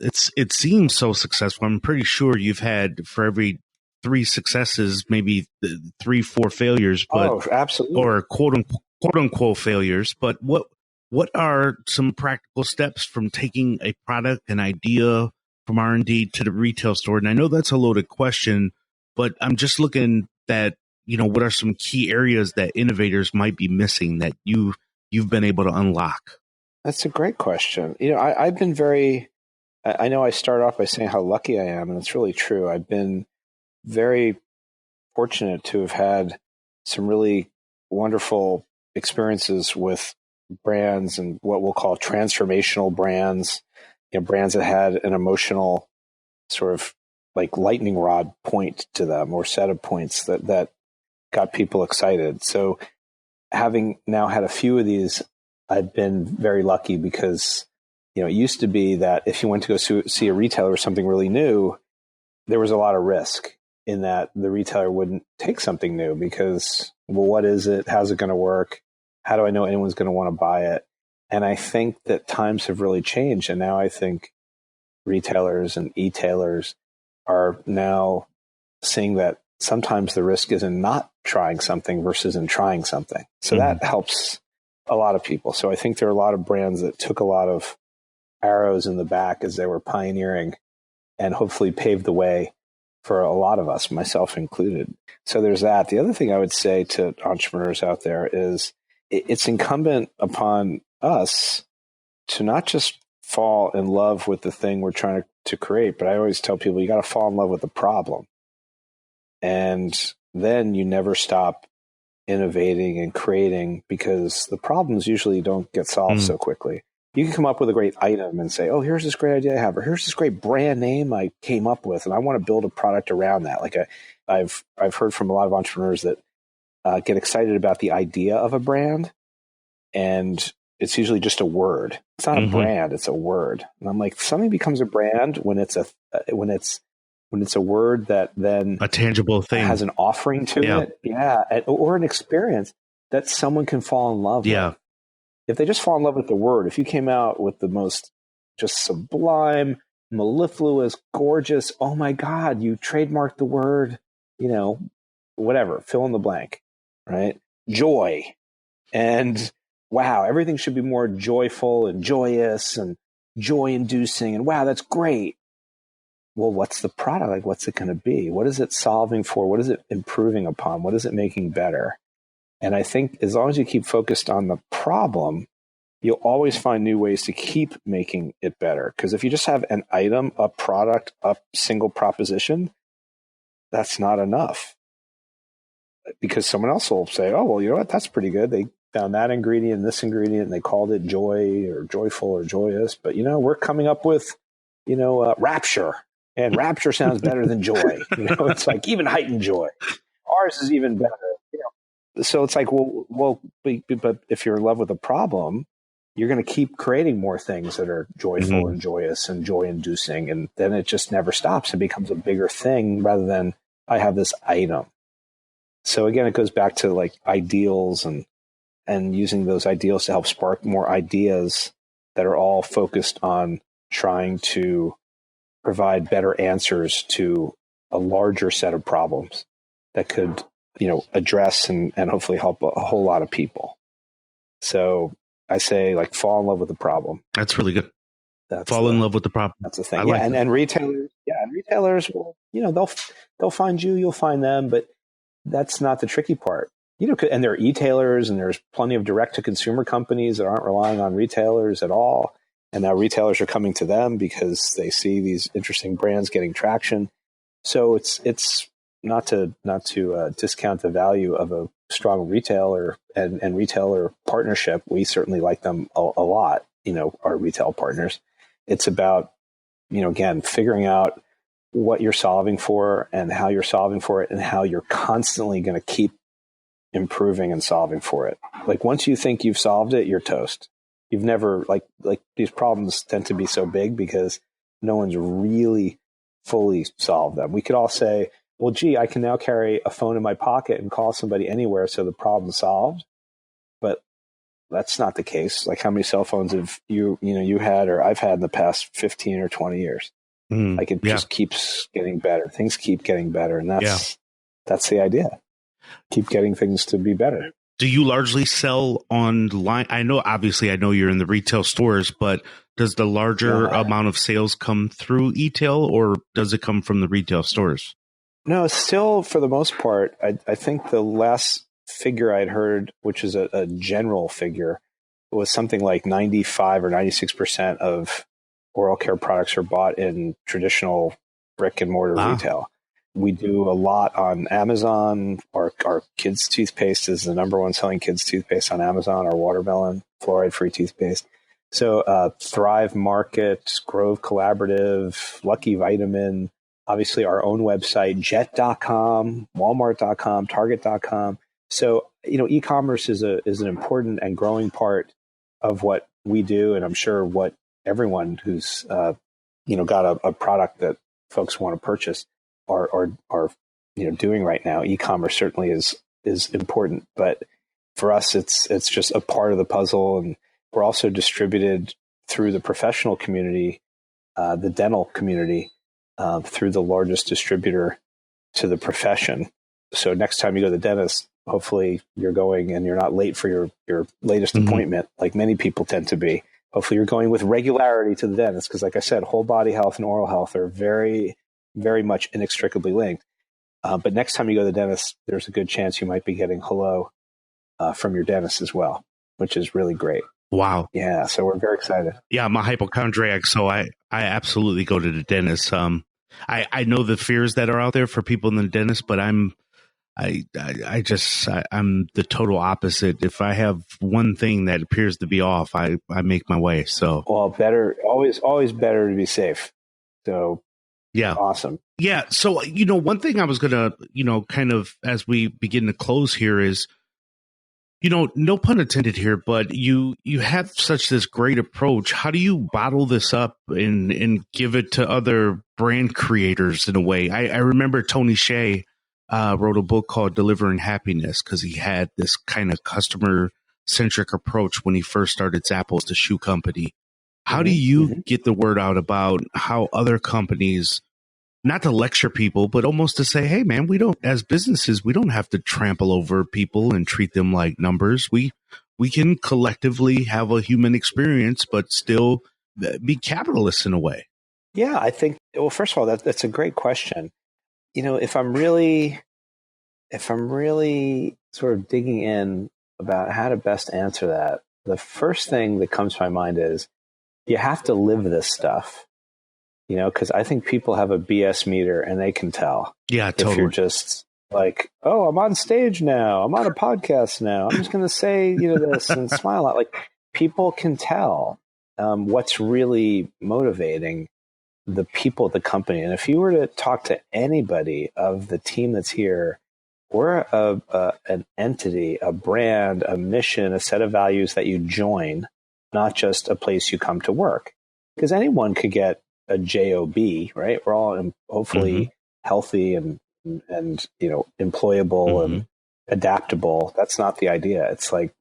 it seems so successful. I'm pretty sure you've had, for every 3 successes, maybe 3, 4 failures, but absolutely, or quote unquote failures. But what are some practical steps from taking a product, an idea from R&D to the retail store? And I know that's a loaded question, but I'm just looking at, what are some key areas that innovators might be missing that you've been able to unlock? That's a great question. I've been I know I start off by saying how lucky I am, and it's really true. I've been very fortunate to have had some really wonderful experiences with brands and what we'll call transformational brands, brands that had an emotional sort of like lightning rod point to them, or set of points that got people excited. So having now had a few of these, I've been very lucky because, it used to be that if you went to go see a retailer or something really new, there was a lot of risk in that the retailer wouldn't take something new because, well, what is it? How's it going to work? How do I know anyone's going to want to buy it? And I think that times have really changed. And now I think retailers and e-tailers are now seeing that sometimes the risk is in not trying something versus in trying something. So that helps a lot of people. So I think there are a lot of brands that took a lot of arrows in the back as they were pioneering and hopefully paved the way for a lot of us, myself included. So there's that. The other thing I would say to entrepreneurs out there is it's incumbent upon us to not just fall in love with the thing we're trying to create, but I always tell people you got to fall in love with the problem. And then you never stop innovating and creating, because the problems usually don't get solved so quickly. You can come up with a great item and say, oh, here's this great idea I have, or here's this great brand name I came up with, and I want to build a product around that. Like I've heard from a lot of entrepreneurs that get excited about the idea of a brand, and it's usually just a word. It's not a brand, it's a word. And I'm like, something becomes a brand when it's a word that then a tangible thing has an offering to it, or an experience that someone can fall in love with. If they just fall in love with the word, if you came out with the most just sublime, mellifluous, gorgeous, oh my God, you trademarked the word, whatever, fill in the blank, right? Joy. And wow, everything should be more joyful and joyous and joy-inducing. And wow, that's great. Well, what's the product? Like, what's it going to be? What is it solving for? What is it improving upon? What is it making better? And I think as long as you keep focused on the problem, you'll always find new ways to keep making it better. Because if you just have an item, a product, a single proposition, that's not enough. Because someone else will say, oh, well, you know what? That's pretty good. They found that ingredient and this ingredient, and they called it joy or joyful or joyous. But, we're coming up with, rapture. And rapture sounds better than joy. It's like even heightened joy. Ours is even better. So it's like, well, but if you're in love with a problem, you're going to keep creating more things that are joyful and joyous and joy-inducing, and then it just never stops. It becomes a bigger thing rather than I have this item. So again, it goes back to like ideals and using those ideals to help spark more ideas that are all focused on trying to provide better answers to a larger set of problems that could address and hopefully help a whole lot of people. So I say, like, fall in love with the problem. That's really good. Fall in love with the problem. That's the thing. And retailers will, they'll find you, you'll find them, but that's not the tricky part. And there are e-tailers, and there's plenty of direct to consumer companies that aren't relying on retailers at all. And now retailers are coming to them because they see these interesting brands getting traction. So it's not to discount the value of a strong retailer and retailer partnership. We certainly like them a lot, our retail partners. It's about, again, figuring out what you're solving for and how you're solving for it and how you're constantly going to keep improving and solving for it. Like once you think you've solved it, you're toast. You've never like these problems tend to be so big because no one's really fully solved them. We could all say, well, gee, I can now carry a phone in my pocket and call somebody anywhere, so the problem's solved. But that's not the case. Like how many cell phones have you had or I've had in the past 15 or 20 years? Like it just keeps getting better. Things keep getting better. And that's the idea. Keep getting things to be better. Do you largely sell online? I know you're in the retail stores, but does the larger amount of sales come through e-tail or does it come from the retail stores? No, still for the most part, I think the last figure I'd heard, which is a general figure, was something like 95 or 96% of oral care products are bought in traditional brick and mortar retail. We do a lot on Amazon. Our kids' toothpaste is the number one selling kids' toothpaste on Amazon, our watermelon fluoride-free toothpaste. So Thrive Market, Grove Collaborative, Lucky Vitamin, obviously our own website, jet.com, walmart.com, target.com. So, e-commerce is an important and growing part of what we do. And I'm sure what everyone who's, got a product that folks want to purchase are doing right now. E-commerce certainly is important, but for us, it's just a part of the puzzle. And we're also distributed through the professional community, the dental community, through the largest distributor to the profession. So next time you go to the dentist, hopefully you're going and you're not late for your latest appointment, like many people tend to be. Hopefully you're going with regularity to the dentist because, like I said, whole body health and oral health are very, very much inextricably linked. But next time you go to the dentist, there's a good chance you might be getting hello from your dentist as well, which is really great. Wow. Yeah. So we're very excited. Yeah, I'm a hypochondriac, so I absolutely go to the dentist. I know the fears that are out there for people in the dentist, but I'm the total opposite. If I have one thing that appears to be off, I make my way. So always better to be safe. So yeah, awesome. Yeah. So, one thing I was going to, kind of as we begin to close here is, no pun intended here, but you have such this great approach. How do you bottle this up and give it to other brand creators in a way? I remember Tony Hsieh wrote a book called Delivering Happiness because he had this kind of customer centric approach when he first started Zappos, the shoe company. How do you get the word out about how other companies, not to lecture people, but almost to say, hey, man, as businesses, we don't have to trample over people and treat them like numbers. We can collectively have a human experience, but still be capitalists in a way. Yeah, I think, well, first of all, that's a great question. If I'm really sort of digging in about how to best answer that, the first thing that comes to my mind is you have to live this stuff. Because I think people have a BS meter and they can tell. Yeah, totally. If you're just like, oh, I'm on stage now, I'm on a podcast now, I'm just going to say, this and smile a lot. Like people can tell what's really motivating the people at the company. And if you were to talk to anybody of the team that's here, we're an entity, a brand, a mission, a set of values that you join, not just a place you come to work. Because anyone could get a job, right? We're all hopefully healthy and employable and adaptable. That's not the idea. It's like,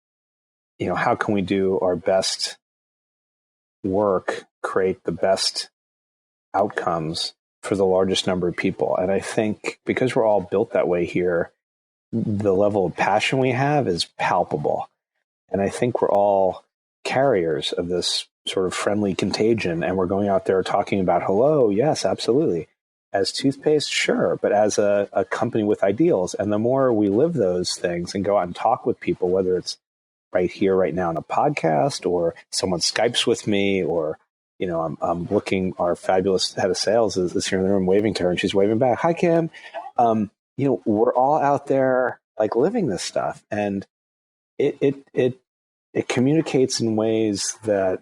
how can we do our best work, create the best outcomes for the largest number of people? And I think because we're all built that way here, the level of passion we have is palpable. And I think we're all carriers of this sort of friendly contagion, and we're going out there talking about hello, yes, absolutely. As toothpaste, sure, but as a company with ideals. And the more we live those things and go out and talk with people, whether it's right here, right now on a podcast, or someone Skypes with me, or I'm looking, our fabulous head of sales is here in the room waving to her, and she's waving back. Hi, Kim. We're all out there like living this stuff, and it communicates in ways that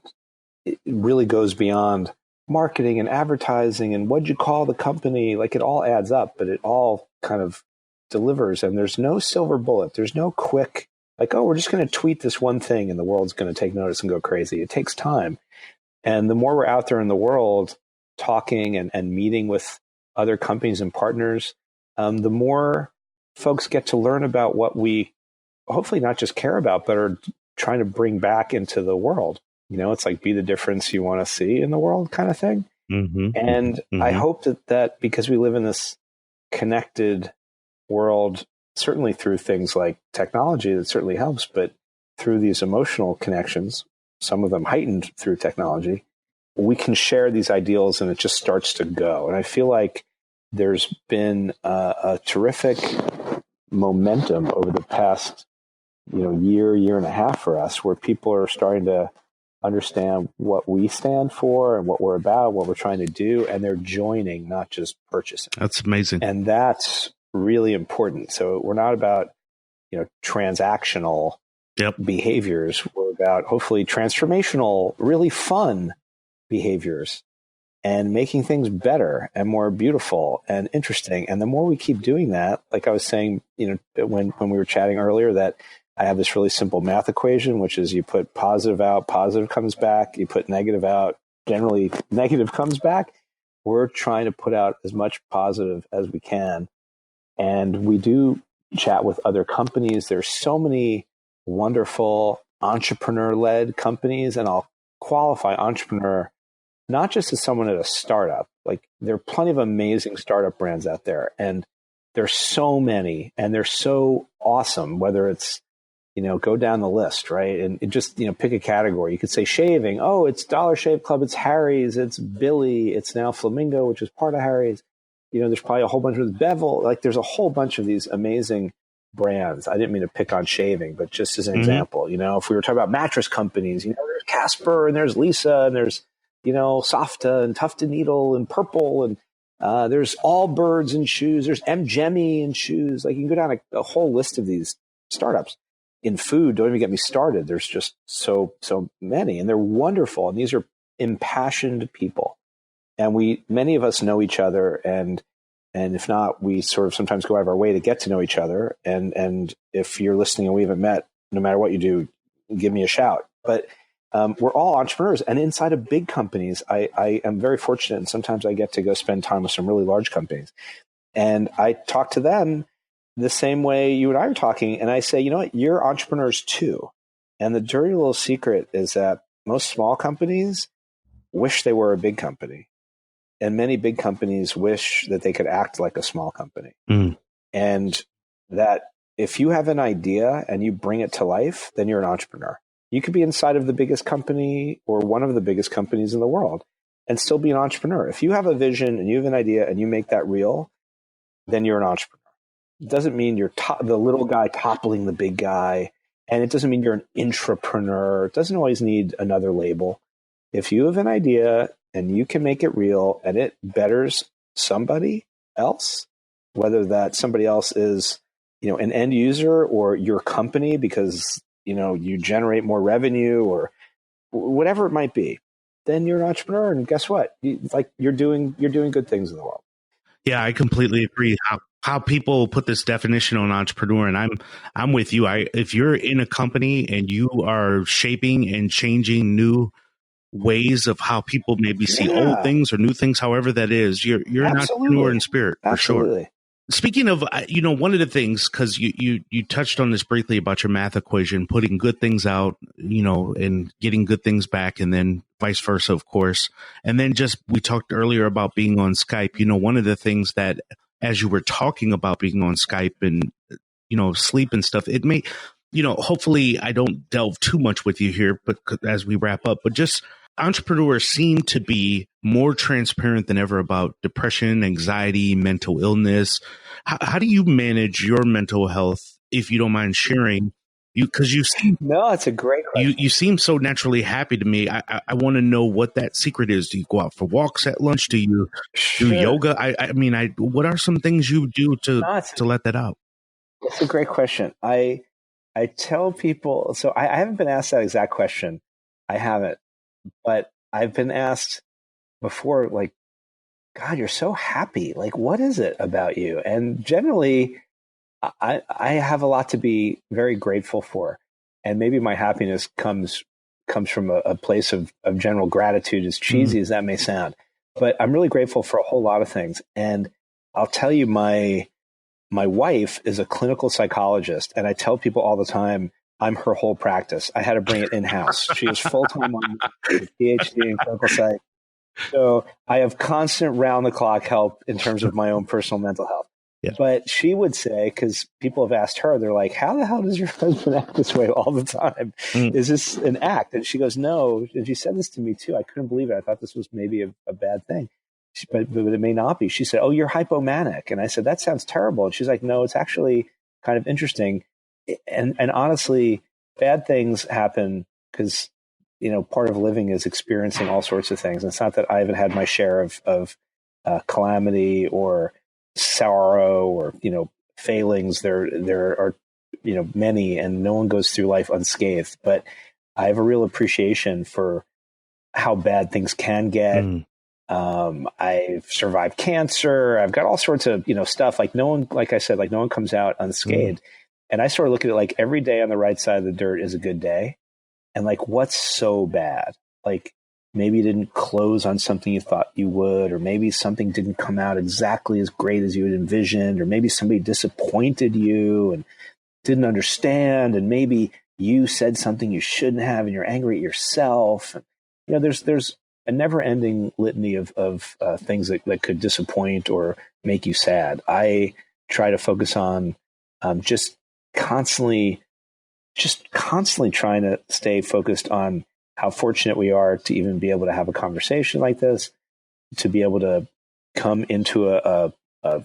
it really goes beyond marketing and advertising and what'd you call the company? Like it all adds up, but it all kind of delivers. And there's no silver bullet. There's no quick, like, oh, we're just going to tweet this one thing and the world's going to take notice and go crazy. It takes time. And the more we're out there in the world talking and meeting with other companies and partners, the more folks get to learn about what we hopefully not just care about, but are trying to bring back into the world. It's like be the difference you want to see in the world kind of thing. Mm-hmm. And Mm-hmm. I hope that because we live in this connected world, certainly through things like technology, that certainly helps, but through these emotional connections, some of them heightened through technology, we can share these ideals and it just starts to go. And I feel like there's been a terrific momentum over the past year and a half for us, where people are starting to understand what we stand for and what we're about, what we're trying to do, and they're joining, not just purchasing. That's amazing. And that's really important. So we're not about, transactional behaviors. We're about hopefully transformational, really fun behaviors and making things better and more beautiful and interesting. And the more we keep doing that, like I was saying, when we were chatting earlier, that I have this really simple math equation, which is you put positive out, positive comes back. You put negative out, generally negative comes back. We're trying to put out as much positive as we can. And we do chat with other companies. There's so many wonderful entrepreneur-led companies, and I'll qualify entrepreneur not just as someone at a startup. Like there are plenty of amazing startup brands out there, and there's so many, and they're so awesome, whether it's go down the list, right? And just, pick a category. You could say shaving. Oh, it's Dollar Shave Club. It's Harry's. It's Billy. It's now Flamingo, which is part of Harry's. There's probably a whole bunch of Bevel. Like there's a whole bunch of these amazing brands. I didn't mean to pick on shaving, but just as an example, if we were talking about mattress companies, there's Casper and there's Lisa and there's, Softa and Tufted Needle and Purple and there's Allbirds and shoes. There's M. Jemmy and shoes. Like you can go down a whole list of these startups. In food, don't even get me started. There's just so many, and they're wonderful. And these are impassioned people, and many of us know each other, and if not, we sort of sometimes go out of our way to get to know each other. And if you're listening and we haven't met, no matter what you do, give me a shout. But we're all entrepreneurs, and inside of big companies, I am very fortunate, and sometimes I get to go spend time with some really large companies, and I talk to them the same way you and I are talking. And I say, you know what, you're entrepreneurs too. And the dirty little secret is that most small companies wish they were a big company. And many big companies wish that they could act like a small company. And that if you have an idea and you bring it to life, then you're an entrepreneur. You could be inside of the biggest company or one of the biggest companies in the world and still be an entrepreneur. If you have a vision and you have an idea and you make that real, then you're an entrepreneur. It doesn't mean you're the little guy toppling the big guy. And it doesn't mean you're an intrapreneur. It doesn't always need another label. If you have an idea and you can make it real and it betters somebody else, whether that somebody else is, an end user or your company because, you generate more revenue or whatever it might be, then you're an entrepreneur. And guess what? You're doing good things in the world. Yeah, I completely agree. How people put this definition on entrepreneur, and I'm with you. If you're in a company and you are shaping and changing new ways of how people maybe see old things or new things, however that is, you're an entrepreneur in spirit for sure. Speaking of, one of the things, because you touched on this briefly about your math equation, putting good things out, and getting good things back, and then vice versa, of course. And then we talked earlier about being on Skype. One of the things that, as you were talking about being on Skype and, sleep and stuff, it may, hopefully I don't delve too much with you here, but as we wrap up, but just entrepreneurs seem to be more transparent than ever about depression, anxiety, mental illness. How do you manage your mental health, if you don't mind sharing? Because you seem it's a great question. You seem so naturally happy to me. I want to know what that secret is. Do you go out for walks at lunch? Do you do yoga? What are some things you do to let that out? It's a great question. I tell people, so I haven't been asked that exact question. I haven't, but I've been asked before, like, God, you're so happy. Like, what is it about you? And generally, I have a lot to be very grateful for. And maybe my happiness comes from a place of general gratitude, as cheesy as that may sound. But I'm really grateful for a whole lot of things. And I'll tell you, my wife is a clinical psychologist, and I tell people all the time, I'm her whole practice. I had to bring it in-house. She is full-time on a PhD in clinical psych. So I have constant round-the-clock help in terms of my own personal mental health. Yeah. But she would say, because people have asked her, they're like, how the hell does your husband act this way all the time? Is this an act? And she goes, no. And she said this to me too. I couldn't believe it. I thought this was maybe a bad thing. But it may not be. She said, oh, you're hypomanic. And I said, that sounds terrible. And she's like, no, it's actually kind of interesting. And honestly, bad things happen because, part of living is experiencing all sorts of things. And it's not that I haven't had my share of calamity or sorrow or, failings. There are, many, and no one goes through life unscathed. But I have a real appreciation for how bad things can get. I've survived cancer. I've got all sorts of, stuff. Like no one comes out unscathed. And I sort of look at it like every day on the right side of the dirt is a good day. And like, what's so bad? Like maybe you didn't close on something you thought you would, or maybe something didn't come out exactly as great as you had envisioned, or maybe somebody disappointed you and didn't understand. And maybe you said something you shouldn't have and you're angry at yourself. And, there's a never-ending litany of things that could disappoint or make you sad. I try to focus on just constantly trying to stay focused on how fortunate we are to even be able to have a conversation like this, to be able to come into a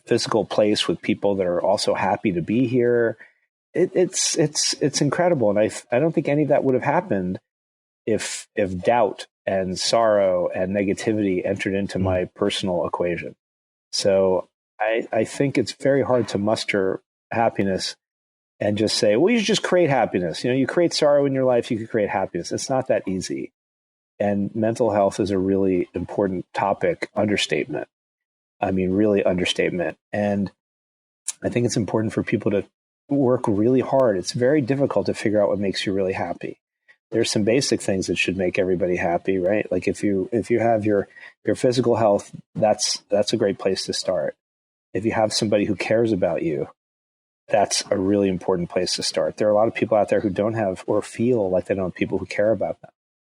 physical place with people that are also happy to be here. It's incredible, and I don't think any of that would have happened if doubt and sorrow and negativity entered into my personal equation. So I think it's very hard to muster happiness and just say, well, you should just create happiness. You create sorrow in your life, you could create happiness. It's not that easy. And mental health is a really important topic, understatement. I mean, really understatement. And I think it's important for people to work really hard. It's very difficult to figure out what makes you really happy. There's some basic things that should make everybody happy, right? Like if you have your physical health, that's a great place to start. If you have somebody who cares about you, that's a really important place to start. There are a lot of people out there who don't have or feel like they don't have people who care about them.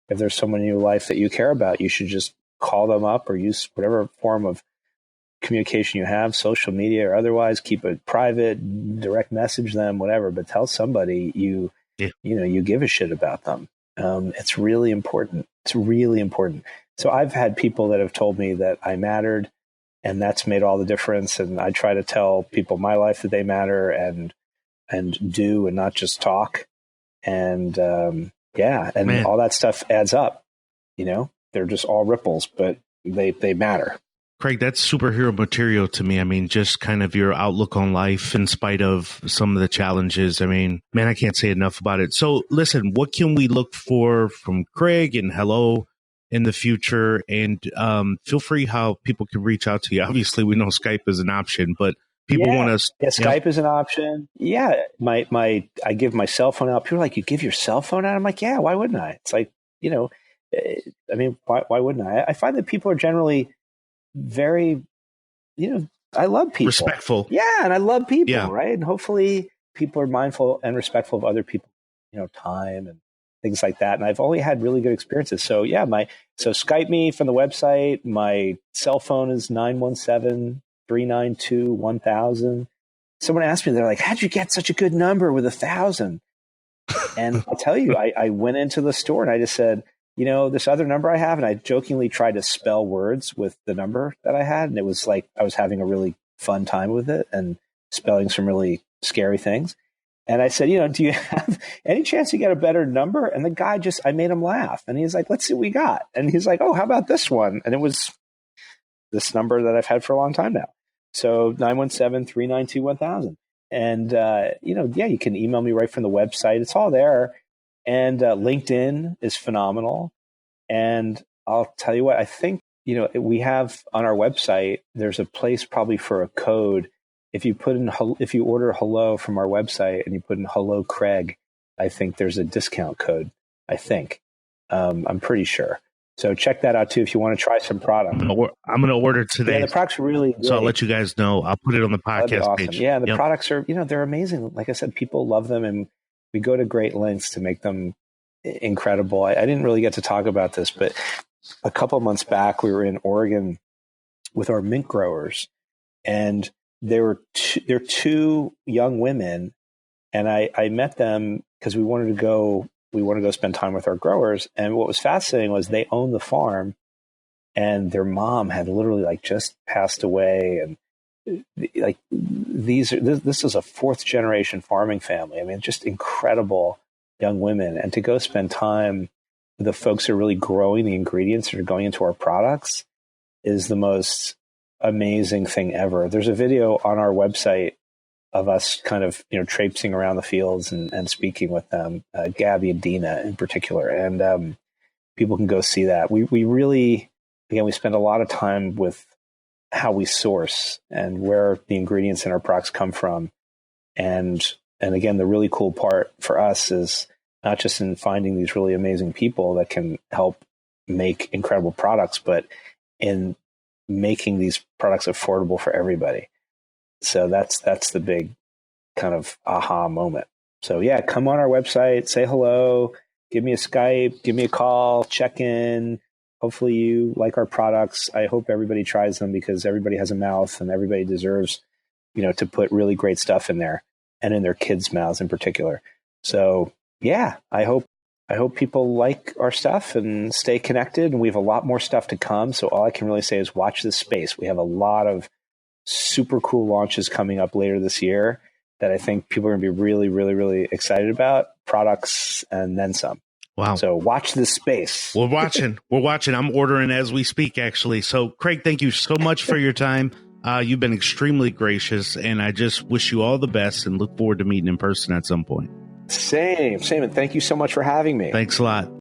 If there's someone in your life that you care about, you should just call them up or use whatever form of communication you have, social media or otherwise, keep it private, direct message them, whatever, but tell somebody you give a shit about them. It's really important. It's really important. So I've had people that have told me that I mattered, and that's made all the difference. And I try to tell people in my life that they matter and do, and not just talk. And all that stuff adds up. They're just all ripples, but they matter. Craig, that's superhero material to me. I mean, just kind of your outlook on life in spite of some of the challenges. I mean, man, I can't say enough about it. So listen, what can we look for from Craig and Hello in the future? And feel free how people can reach out to you. Obviously, we know Skype is an option, but people want to. Yeah, Skype is an option. Yeah, I give my cell phone out. People are like, you give your cell phone out? I'm like, yeah, why wouldn't I? It's like, I mean, why wouldn't I? I find that people are generally very, I love people. Respectful. Yeah, and I love people, right? And hopefully people are mindful and respectful of other people, time and things like that. And I've only had really good experiences. So yeah, so Skype me from the website. My cell phone is 917-392-1000. Someone asked me, they're like, how'd you get such a good number with 1,000? And I'll tell you, I went into the store and I just said, this other number I have, and I jokingly tried to spell words with the number that I had. And it was like, I was having a really fun time with it and spelling some really scary things. And I said, do you have any chance you get a better number? And the guy I made him laugh. And he's like, let's see what we got. And he's like, oh, how about this one? And it was this number that I've had for a long time now. So 917-392-1000. And, you can email me right from the website. It's all there. And LinkedIn is phenomenal. And I'll tell you what, I think we have on our website, there's a place probably for a code. If you order hello from our website and you put in hello Craig, I think there's a discount code. I think. I'm pretty sure. So check that out too if you want to try some product. I'm going to order today. Yeah, the product's really great. So I'll let you guys know. I'll put it on the podcast awesome. page. Yeah, the products are, they're amazing. Like I said, people love them, and we go to great lengths to make them incredible. I didn't really get to talk about this, but a couple of months back, we were in Oregon with our mint growers, and they're two young women, and I met them because we wanted to go spend time with our growers. And what was fascinating was they owned the farm, and their mom had literally just passed away. And this is a fourth generation farming family. I mean, just incredible young women. And to go spend time with the folks who are really growing the ingredients that are going into our products is the most amazing thing ever. There's a video on our website of us kind of, traipsing around the fields and speaking with them, Gabby and Dina in particular. And people can go see that. We really, again, we spend a lot of time with how we source and where the ingredients in our products come from. And again, the really cool part for us is not just in finding these really amazing people that can help make incredible products, but in making these products affordable for everybody. So that's the big kind of aha moment. So yeah, come on our website, say hello, give me a Skype, give me a call, check in. Hopefully you like our products. I hope everybody tries them because everybody has a mouth and everybody deserves, to put really great stuff in there and in their kids' mouths in particular. So yeah, I hope people like our stuff and stay connected. And we have a lot more stuff to come. So all I can really say is watch this space. We have a lot of super cool launches coming up later this year that I think people are going to be really, really, really excited about, products and then some. Wow. So watch this space. We're watching. I'm ordering as we speak, actually. So Craig, thank you so much for your time. You've been extremely gracious, and I just wish you all the best and look forward to meeting in person at some point. Same. And thank you so much for having me. Thanks a lot.